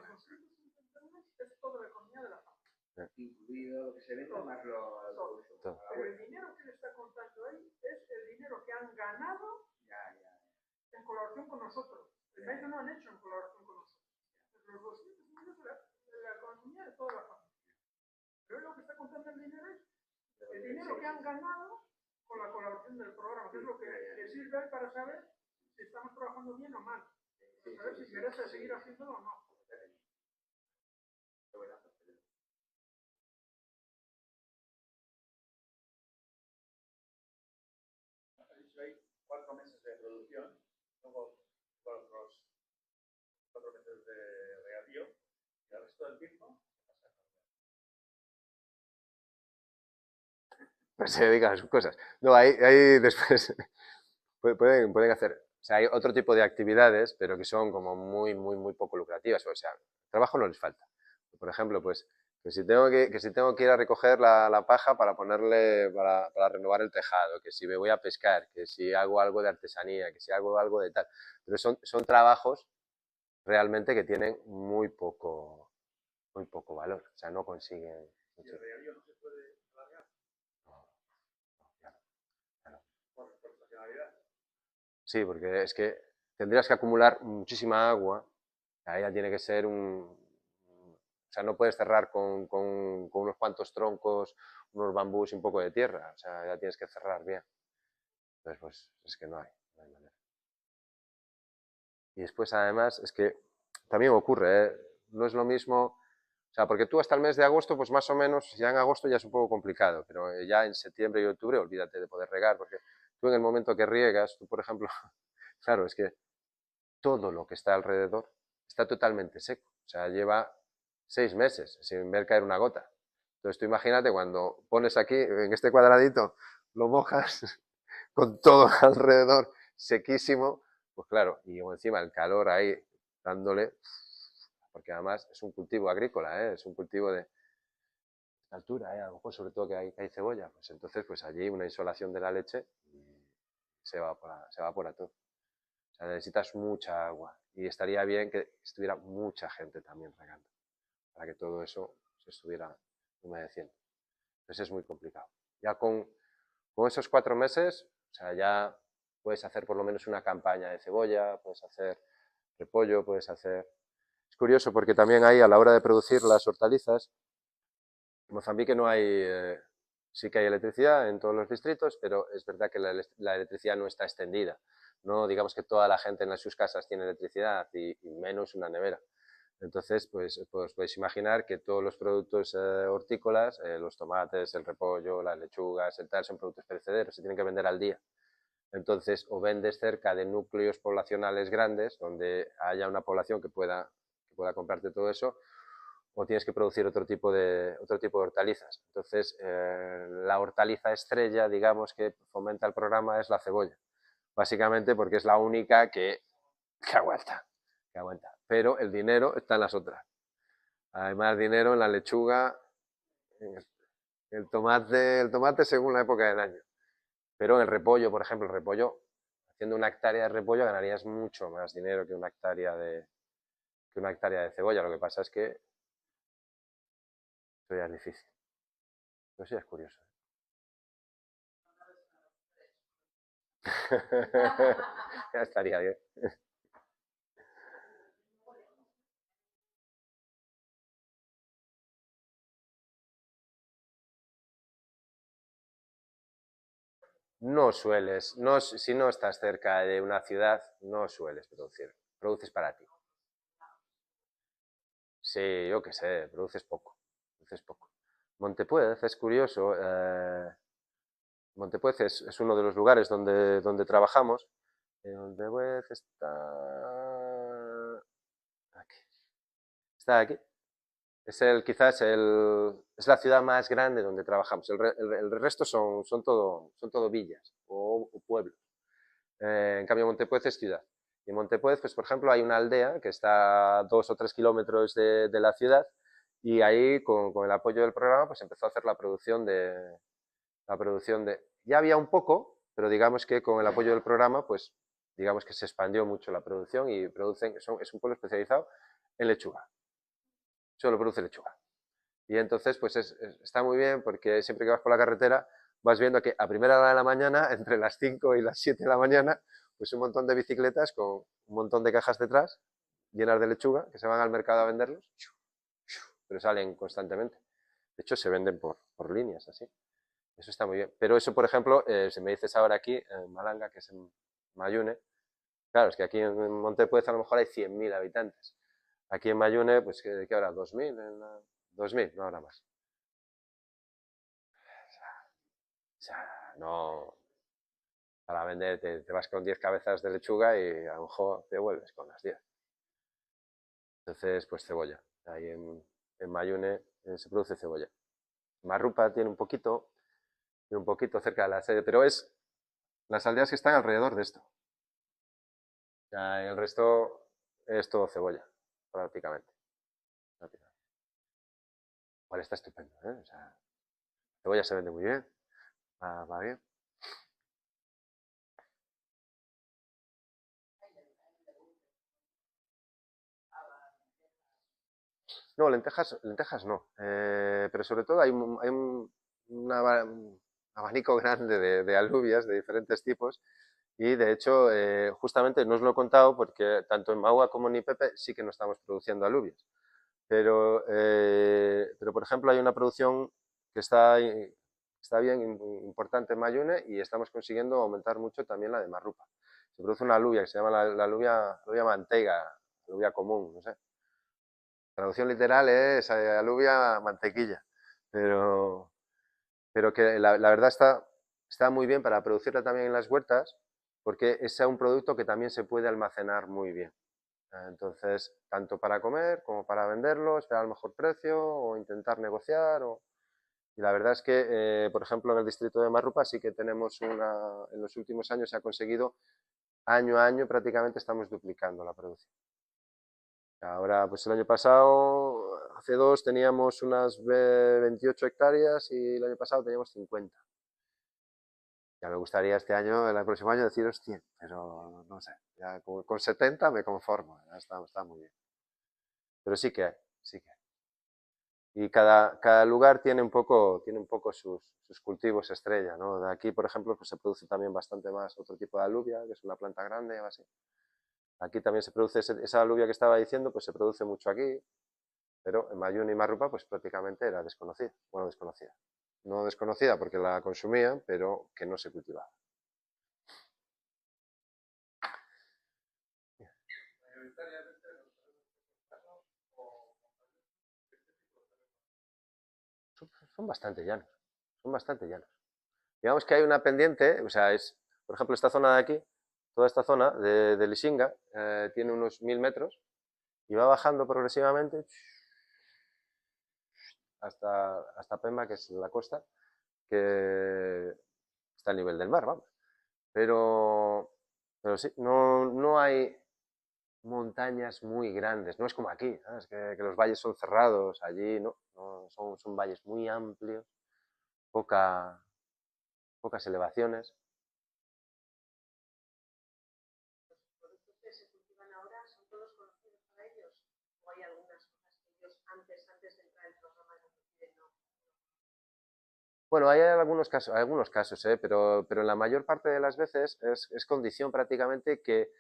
Es toda la economía de la familia. Incluido lo que se vende más lo uso. Todo. Pero el dinero que le está contando ahí es el dinero que han ganado en colaboración con nosotros. El resto no han hecho en colaboración con nosotros. Los 200 millones de la economía de toda la familia. Pero lo que está contando el dinero es el dinero que han ganado con la colaboración del programa, que es lo que le sirve para saber si estamos trabajando bien o mal. Para saber si merece seguir haciéndolo o no. Hay 4 meses de producción, luego otros 4 meses de regadío, y el resto del tiempo Pues se dedican a sus cosas. No, ahí después pueden hacer, o sea, hay otro tipo de actividades, pero que son como muy poco lucrativas. O sea, trabajo no les falta. Por ejemplo, pues que si tengo que ir a recoger la paja para ponerle, para renovar el tejado, que si me voy a pescar, que si hago algo de artesanía, que si hago algo de tal. Pero son trabajos realmente que tienen muy poco valor. O sea, no consiguen y mucho. el regadío no se puede alargar por estacionalidad. Sí, porque es que tendrías que acumular muchísima agua. Ahí ya tiene que ser o sea, no puedes cerrar con unos cuantos troncos, unos bambús y un poco de tierra. O sea, ya tienes que cerrar bien. Entonces, pues es que no hay manera. Y después, además, es que también ocurre, ¿eh? No es lo mismo, o sea, porque tú hasta el mes de agosto, pues más o menos, ya en agosto ya es un poco complicado, pero ya en septiembre y octubre olvídate de poder regar, porque tú en el momento que riegas, tú por ejemplo, claro, es que todo lo que está alrededor está totalmente seco, o sea, lleva 6 meses sin ver caer una gota. Entonces tú imagínate cuando pones aquí, en este cuadradito, lo mojas con todo alrededor sequísimo, pues claro, y encima el calor ahí dándole, porque además es un cultivo agrícola, ¿eh? Es un cultivo de altura, ¿eh? A lo mejor sobre todo que hay cebolla, pues entonces pues allí una insolación de la leche y se evapora todo. O sea, necesitas mucha agua y estaría bien que estuviera mucha gente también regando para que todo eso se estuviera humedeciendo. Entonces es muy complicado. Ya con esos 4 meses, o sea, ya puedes hacer por lo menos una campaña de cebolla, puedes hacer repollo, puedes hacer... Es curioso porque también ahí a la hora de producir las hortalizas, en Mozambique no hay... sí que hay electricidad en todos los distritos, pero es verdad que la electricidad no está extendida. No digamos que toda la gente en sus casas tiene electricidad y menos una nevera. Entonces, pues podéis imaginar que todos los productos hortícolas, los tomates, el repollo, las lechugas, el tal, son productos perecederos, se tienen que vender al día. Entonces, o vendes cerca de núcleos poblacionales grandes, donde haya una población que pueda comprarte todo eso, o tienes que producir otro tipo de hortalizas. Entonces, la hortaliza estrella, digamos, que fomenta el programa es la cebolla, básicamente porque es la única que aguanta. Pero el dinero está en las otras. Hay más dinero en la lechuga, en el tomate según la época del año. Pero en el repollo, por ejemplo, el repollo, haciendo una hectárea de repollo ganarías mucho más dinero que una hectárea de cebolla. Lo que pasa es que eso ya es difícil. Pero sí es curioso. Ya estaría bien. No sueles, si no estás cerca de una ciudad, no sueles producir. Produces para ti. Sí, yo qué sé, produces poco. Montepuez es curioso. Montepuez es uno de los lugares donde trabajamos. Montepuez está aquí. Está aquí. quizás es la ciudad más grande donde trabajamos. El resto son todo villas o pueblos. En cambio, Montepuez es ciudad. Y en Montepuez, pues, por ejemplo, hay una aldea que está a 2 o 3 kilómetros de la ciudad y ahí, con el apoyo del programa, pues empezó a hacer la producción de... Ya había un poco, pero digamos que con el apoyo del programa, pues digamos que se expandió mucho la producción y es un pueblo especializado en lechuga. Solo produce lechuga. Y entonces, pues está muy bien porque siempre que vas por la carretera vas viendo que a primera hora de la mañana, entre las 5 y las 7 de la mañana, pues un montón de bicicletas con un montón de cajas detrás, llenas de lechuga, que se van al mercado a venderlos, pero salen constantemente. De hecho, se venden por líneas, así. Eso está muy bien. Pero eso, por ejemplo, si me dices ahora aquí, en Malanga, que es en Mayune, claro, es que aquí en Montepuez a lo mejor hay 100.000 habitantes. Aquí en Mayune, pues, ¿qué habrá? ¿2.000? 2.000, no habrá más. O sea, no... Para vender te vas con 10 cabezas de lechuga y a lo mejor te vuelves con las 10. Entonces, pues cebolla. Ahí en Mayune se produce cebolla. Marrupa tiene un poquito cerca de la sede, pero es las aldeas que están alrededor de esto. O sea, el resto es todo cebolla, prácticamente. Igual está estupendo, ¿eh? O sea, la cebolla se vende muy bien, va bien. No, lentejas no, pero sobre todo hay un abanico grande de alubias de diferentes tipos y de hecho justamente no os lo he contado porque tanto en Mahua como en Ipepe sí que no estamos produciendo alubias, pero por ejemplo hay una producción que está bien importante en Mayune y estamos consiguiendo aumentar mucho también la de Marrupa. Se produce una alubia que se llama la alubia manteiga, alubia común, no sé. Traducción literal es alubia mantequilla, pero que la verdad está muy bien para producirla también en las huertas, porque es un producto que también se puede almacenar muy bien. Entonces, tanto para comer como para venderlo, esperar el mejor precio o intentar negociar. Y la verdad es que, por ejemplo, en el distrito de Marrupa sí que tenemos en los últimos años se ha conseguido, año a año prácticamente estamos duplicando la producción. Ahora, pues el año pasado, hace 2 teníamos unas 28 hectáreas y el año pasado teníamos 50. Ya me gustaría este año, el próximo año, deciros 100, pero no sé, ya con 70 me conformo, ya está muy bien. Pero sí que hay, sí que hay. Y cada lugar tiene un poco sus cultivos estrella, ¿no? De aquí, por ejemplo, pues se produce también bastante más otro tipo de alubia, que es una planta grande o así. Aquí también se produce esa alubia que estaba diciendo, pues se produce mucho aquí, pero en Mayune y Marrupa pues prácticamente era desconocida, bueno, desconocida. No desconocida porque la consumían, pero que no se cultivaba. Son bastante llanos, son bastante llanos. Digamos que hay una pendiente, o sea, por ejemplo, esta zona de aquí, toda esta zona de Lisinga, tiene unos 1000 metros y va bajando progresivamente hasta Pemba, que es la costa, que está al nivel del mar, vamos. Pero sí, no hay montañas muy grandes, no es como aquí, ¿sabes? Que los valles son cerrados, allí no son valles muy amplios, pocas elevaciones. ¿Los productos que se cultivan ahora son todos conocidos para ellos? ¿O hay algunas cosas que ellos antes de entrar al programa no deciden no? Bueno, hay algunos casos, pero en la mayor parte de las veces es condición prácticamente que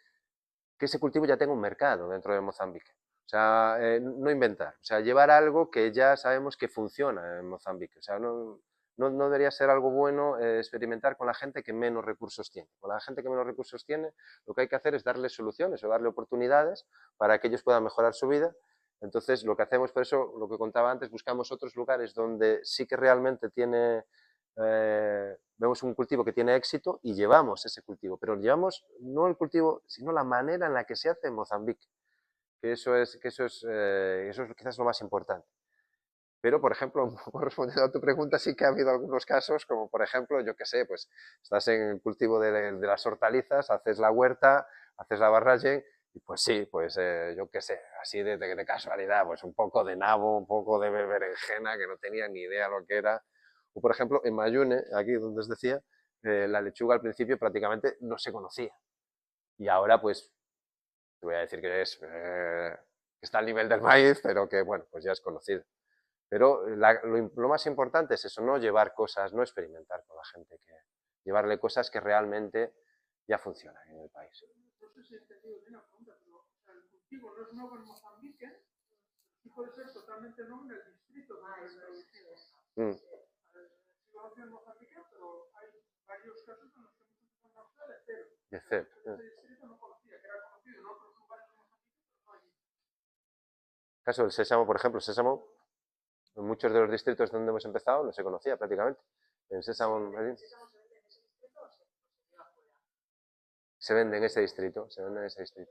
ese cultivo ya tenga un mercado dentro de Mozambique. O sea, no inventar, o sea, llevar algo que ya sabemos que funciona en Mozambique. O sea, no debería ser algo bueno experimentar con la gente que menos recursos tiene. Con la gente que menos recursos tiene, lo que hay que hacer es darle soluciones o darle oportunidades para que ellos puedan mejorar su vida. Entonces, lo que hacemos, por eso, lo que contaba antes, buscamos otros lugares donde sí que realmente vemos un cultivo que tiene éxito y llevamos ese cultivo, pero llevamos no el cultivo, sino la manera en la que se hace en Mozambique, que eso es quizás lo más importante. Pero, por ejemplo, un poco respondiendo a tu pregunta, sí que ha habido algunos casos, como por ejemplo, yo qué sé, pues estás en el cultivo de las hortalizas, haces la huerta, haces la barraging, y pues sí, pues yo qué sé, así de casualidad, pues un poco de nabo, un poco de berenjena, que no tenía ni idea lo que era. O por ejemplo, en Mayune, aquí donde os decía, la lechuga al principio prácticamente no se conocía. Y ahora pues, te voy a decir que está al nivel del maíz, pero que bueno, pues ya es conocido. Pero lo más importante es eso, no llevar cosas, no experimentar con la gente, que llevarle cosas que realmente ya funcionan en el país. No sé si he entendido bien la pregunta, pero o sea, el cultivo no es nuevo en Mozambique, sí puede ser totalmente nuevo en el distrito. Mm. Sí lo hace en Mozambique, pero hay varios casos en los que hemos empezado a hacer de cero. De cero. En ese distrito no conocía, que era conocido en otros lugares de Mozambique, pero no allí. El caso del sésamo, por ejemplo, el sésamo, en muchos de los distritos donde hemos empezado no se conocía prácticamente. En sésamo, ¿El sésamo se vende en ese distrito o se lleva fuera? se vende en ese distrito, se vende en ese distrito.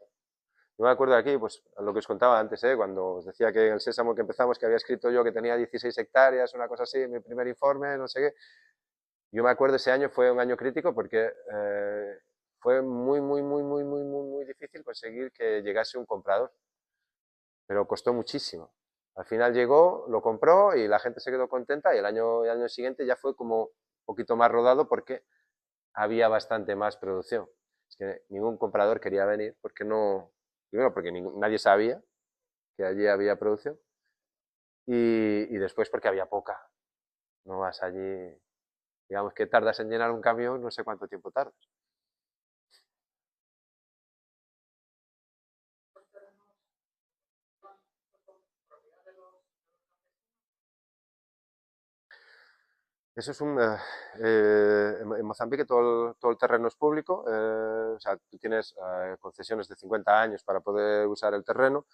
Yo me acuerdo aquí, pues, lo que os contaba antes, cuando os decía que en el sésamo que empezamos, que había escrito yo que tenía 16 hectáreas, una cosa así, mi primer informe, no sé qué. Yo me acuerdo ese año fue un año crítico porque fue muy difícil conseguir que llegase un comprador, pero costó muchísimo. Al final llegó, lo compró y la gente se quedó contenta y el año siguiente ya fue como un poquito más rodado porque había bastante más producción. Es que ningún comprador quería venir porque no, primero porque nadie sabía que allí había producción y después porque había poca. No vas allí, digamos que tardas en llenar un camión, no sé cuánto tiempo tardas. Eso es en Mozambique todo el terreno es público, o sea, tú tienes concesiones de 50 años para poder usar el terreno,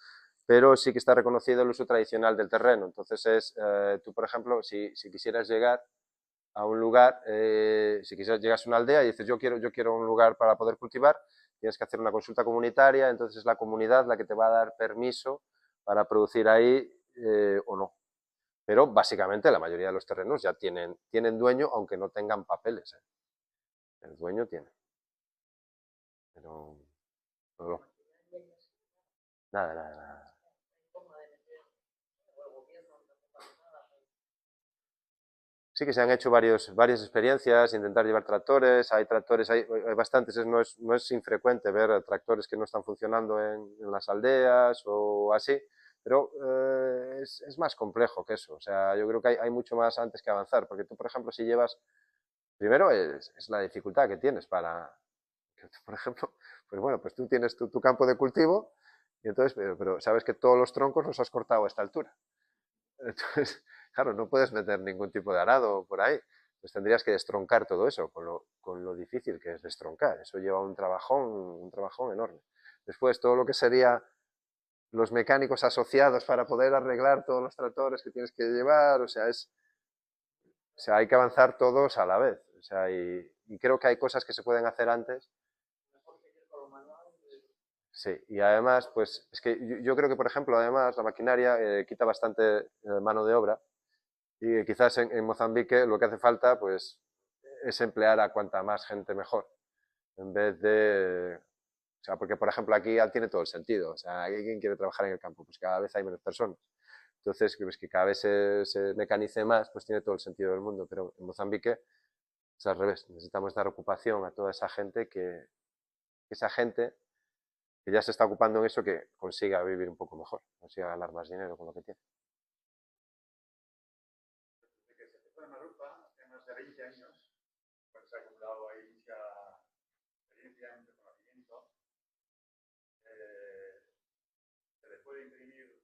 pero sí que está reconocido el uso tradicional del terreno. Entonces, tú, por ejemplo, si quisieras llegar a un lugar, si quisieras llegas a una aldea y dices yo quiero un lugar para poder cultivar, tienes que hacer una consulta comunitaria, entonces es la comunidad la que te va a dar permiso para producir ahí o no. Pero básicamente la mayoría de los terrenos ya tienen dueño, aunque no tengan papeles. El dueño tiene. Pero no, nada. Sí que se han hecho varias experiencias, intentar llevar tractores, hay tractores, hay bastantes, no es infrecuente ver tractores que no están funcionando en las aldeas o así, pero es más complejo que eso, o sea, yo creo que hay mucho más antes que avanzar, porque tú, por ejemplo, si llevas, primero es la dificultad que tienes para, por ejemplo, pues bueno, pues tú tienes tu campo de cultivo, y entonces, pero sabes que todos los troncos los has cortado a esta altura. Entonces, claro, no puedes meter ningún tipo de arado por ahí. Pues tendrías que destroncar todo eso, con lo difícil que es destroncar. Eso lleva un trabajón enorme. Después, todo lo que sería los mecánicos asociados para poder arreglar todos los tractores que tienes que llevar, o sea, hay que avanzar todos a la vez. O sea, y creo que hay cosas que se pueden hacer antes. Sí, y además, pues es que yo creo que, por ejemplo, además la maquinaria quita bastante mano de obra y quizás en Mozambique lo que hace falta, pues, es emplear a cuanta más gente mejor, en vez de, o sea, porque por ejemplo aquí ya tiene todo el sentido, o sea, ¿quién quiere trabajar en el campo? Pues cada vez hay menos personas. Entonces, pues que cada vez se mecanice más, pues tiene todo el sentido del mundo, pero en Mozambique es al revés, necesitamos dar ocupación a toda esa gente que esa gente que ya se está ocupando en eso, que consiga vivir un poco mejor, consiga ganar más dinero con lo que tiene. Desde que se empezó en Marupa, hace más de 20 años, pues se ha acumulado ahí mucha experiencia, mucho conocimiento. Se le puede imprimir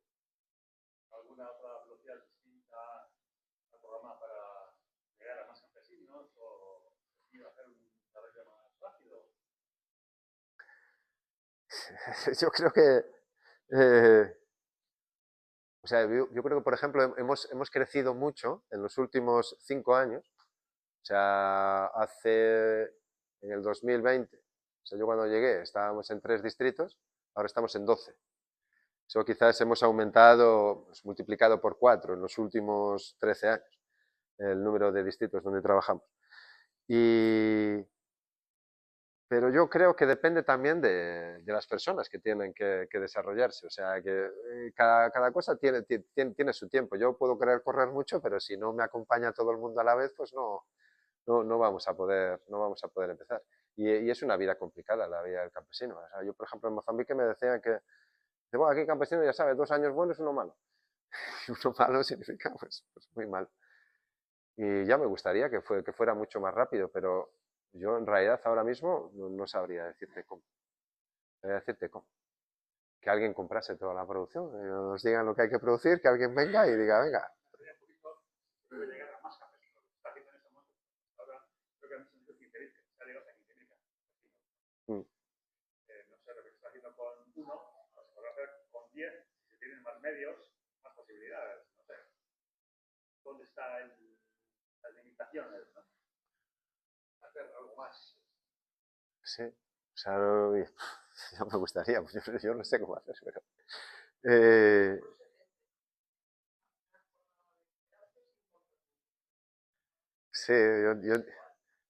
alguna otra velocidad distinta al programa para llegar a más campesinos o hacer un desarrollo más rápido. Yo creo que o sea, yo creo que, por ejemplo, hemos crecido mucho en los últimos 5 años. O sea, en el 2020, o sea, yo cuando llegué estábamos en 3 distritos, ahora estamos en 12. Eso quizás hemos aumentado, pues, multiplicado por 4 en los últimos 13 años, el número de distritos donde trabajamos. Pero yo creo que depende también de las personas que tienen que desarrollarse. O sea, que cada cosa tiene su tiempo. Yo puedo querer correr mucho, pero si no me acompaña todo el mundo a la vez, pues no vamos a poder empezar. Y es una vida complicada, la vida del campesino. O sea, yo, por ejemplo, en Mozambique me decían que, bueno, aquí campesino, ya sabes, 2 años buenos, uno malo. Y uno malo significa, pues muy mal. Y ya me gustaría que fuera mucho más rápido, pero yo en realidad ahora mismo no sabría decirte cómo. Que alguien comprase toda la producción, que nos digan lo que hay que producir, que alguien venga y diga, venga. Puede llegar a más campesinos. Lo que está haciendo en este momento. Ahora creo que han hecho 15.000, se ha llegado a 15.000 campesinos. No sé lo que se está haciendo con uno, pues se podrá hacer con 10, si se tienen más medios, más posibilidades. No sé. ¿Dónde están las limitaciones? ¿No? Hacer algo más. Sí, o sea, ya me gustaría, pues yo no sé cómo hacer, pero... sí,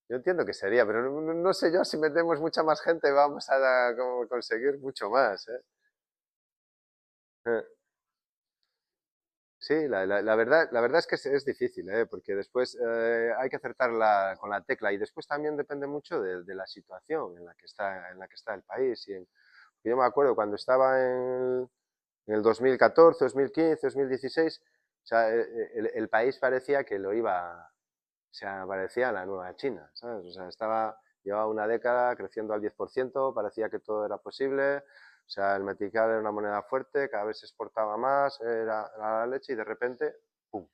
yo entiendo que sería, pero no sé yo si metemos mucha más gente vamos a conseguir mucho más, ¿eh? Sí, la verdad es que es difícil, ¿eh? Porque después hay que acertar con la tecla y después también depende mucho de la situación en la que está el país. Yo me acuerdo cuando estaba en el 2014, 2015, 2016, o sea, el país parecía que o sea, parecía la nueva China, ¿sabes? O sea, llevaba una década creciendo al 10%, parecía que todo era posible. O sea, el metical era una moneda fuerte, cada vez se exportaba más, era la leche y de repente, ¡pum!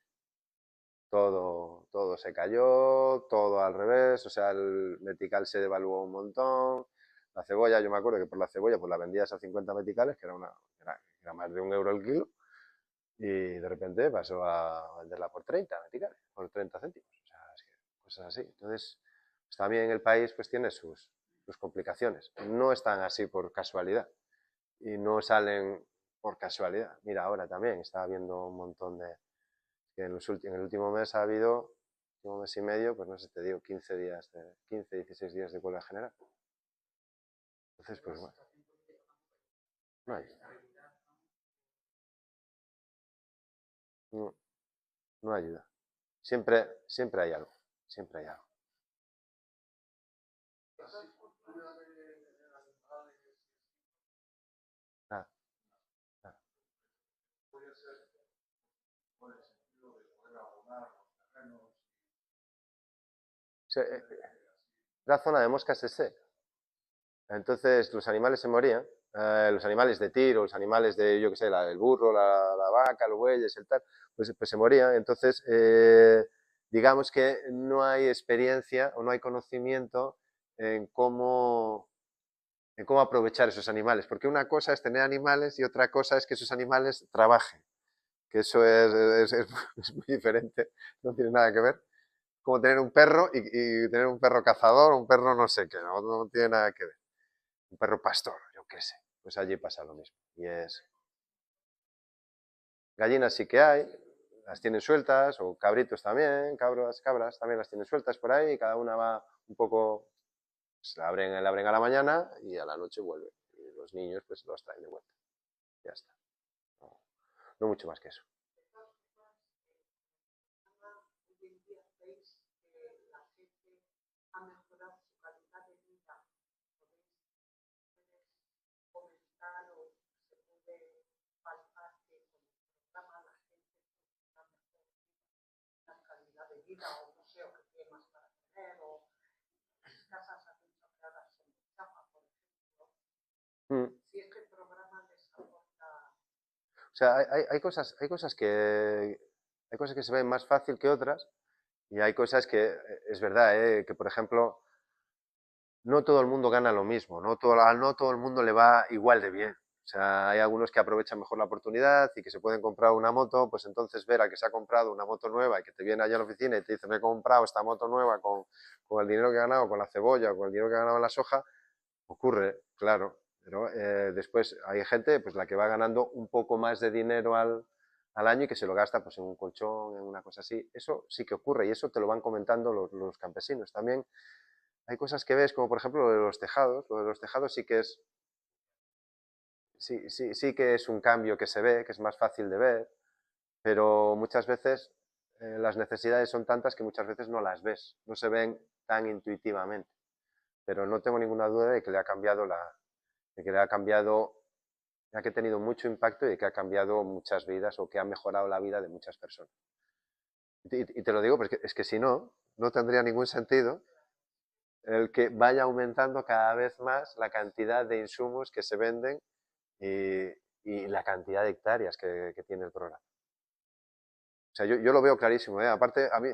Todo se cayó, todo al revés, o sea, el metical se devaluó un montón. La cebolla, yo me acuerdo que por la cebolla pues la vendías a 50 meticales, que era más de €1 el kilo, y de repente pasó a venderla por 30 meticales, por 30 céntimos. O sea, es que cosas así. Entonces, pues también el país pues tiene sus complicaciones. No están así por casualidad y no salen por casualidad. Mira, ahora también está habiendo un montón de... Que en el último mes ha habido, último mes y medio, pues no sé, te digo, 15 15, 16 días de huelga general. Entonces, pues bueno, no hay, no, no ayuda. Siempre hay algo, siempre hay algo. Ah, ah. O sea, la zona de moscas es seca. Entonces los animales se morían, los animales de tiro, los animales de, yo qué sé, el burro, la vaca, los bueyes, el tal, pues se morían. Entonces, digamos que no hay experiencia o no hay conocimiento en cómo aprovechar esos animales, porque una cosa es tener animales y otra cosa es que esos animales trabajen, que eso es muy diferente, no tiene nada que ver. Como tener un perro y tener un perro cazador, un perro no sé qué, no tiene nada que ver. Un perro pastor, yo qué sé. Pues allí pasa lo mismo. Y gallinas sí que hay, las tienen sueltas, o cabritos también, cabras también las tienen sueltas por ahí, y cada una va un poco, pues la abren a la mañana y a la noche vuelve. Y los niños pues los traen de vuelta. Ya está. No mucho más que eso. Ha mejorado su calidad de vida. Podéis comentar o se puede palpar que con el programa la gente está mejor la calidad de vida o no sé, o que tiene más para comer o las casas acondicionadas son de chapa, por ejemplo. Si este programa les aporta... O sea, hay cosas que se ven más fácil que otras y hay cosas que es verdad, que por ejemplo no todo el mundo gana lo mismo, no todo el mundo le va igual de bien. O sea, hay algunos que aprovechan mejor la oportunidad y que se pueden comprar una moto, pues entonces ver a que se ha comprado una moto nueva y que te viene allá a la oficina y te dice, me he comprado esta moto nueva con el dinero que he ganado, con la cebolla, con el dinero que he ganado en la soja, ocurre, claro. Pero después hay gente pues, la que va ganando un poco más de dinero al año y que se lo gasta pues, en un colchón, en una cosa así. Eso sí que ocurre y eso te lo van comentando los campesinos. También hay cosas que ves, como por ejemplo lo de los tejados. Lo de los tejados sí que es, sí que es un cambio que se ve, que es más fácil de ver, pero muchas veces las necesidades son tantas que muchas veces no las ves, no se ven tan intuitivamente. Pero no tengo ninguna duda de que le ha cambiado de que le ha cambiado, ya que ha tenido mucho impacto y de que ha cambiado muchas vidas o que ha mejorado la vida de muchas personas. Y te lo digo porque es que si no, no tendría ningún sentido el que vaya aumentando cada vez más la cantidad de insumos que se venden y la cantidad de hectáreas que tiene el programa. O sea, yo lo veo clarísimo, ¿eh? Aparte, a mí...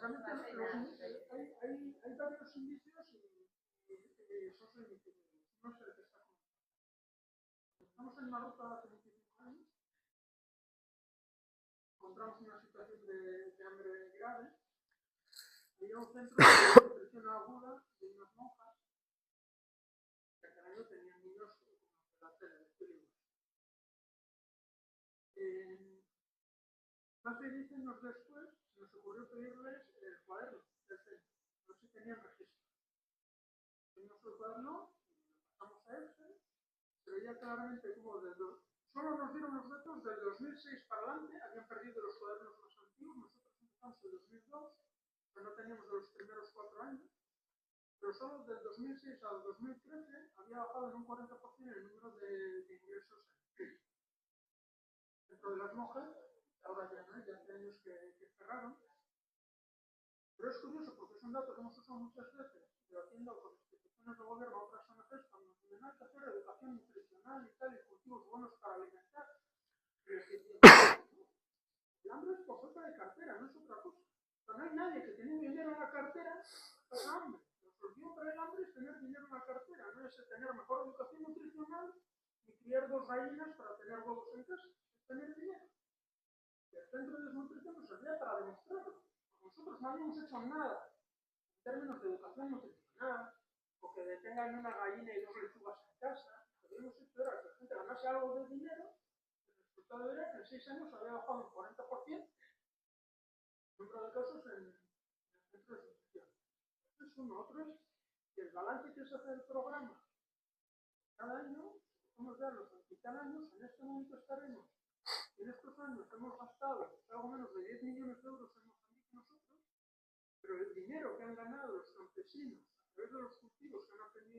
Realmente hay varios indicios y son significativos. No sé qué está comentando. Estamos en una ruta hace 25 años, encontramos una situación de hambre grave. Había un centro de nutrición aguda de unas monjas que cada año tenían niños con la tele de equilibrio. Más de 10 años después, se nos ocurrió pedirles el cuaderno del centro, no sé si tenían registro. Teníamos el cuaderno, pasamos a ese, se veía claramente como solo nos dieron los datos del 2006 para adelante, habían perdido los cuadernos más antiguos, nosotros empezamos en 2002, pero no teníamos de los primeros 4 años, pero solo del 2006 al 2013 había bajado en un 40% el número de ingresos dentro de las monjas, ahora ya no, ya hace años que cerraron. Pero es curioso porque es un dato que hemos usado muchas veces, debatiendo con instituciones de gobierno a otras ONGs, cuando no hay que hacer educación nutricional y tal, y cultivos buenos para alimentar. El hambre es por falta de cartera, no es otra cosa. Pero no hay nadie que tenga dinero en la cartera para hambre. La solución para el hambre es tener dinero en la cartera, no es tener mejor educación nutricional y criar 2 gallinas para tener huevos en casa, es tener dinero. Y el centro de desnutrición nos servía para demostrarlo. Nosotros no habíamos hecho nada en términos de educación nutricional, o que tengan una gallina y 2 lechugas en casa. Lo que habíamos hecho era que la gente ganase algo de dinero. El resultado era que en 6 años había bajado un 40% el número de casos en el centro de nutrición. Este es uno. Otro es que el balance que se hace del programa cada año, podemos ver los 20 años, en este momento estaremos. En estos años hemos gastado algo menos de 10 millones de euros en Mozambique nosotros, pero el dinero que han ganado los campesinos a través de los cultivos que han aprendido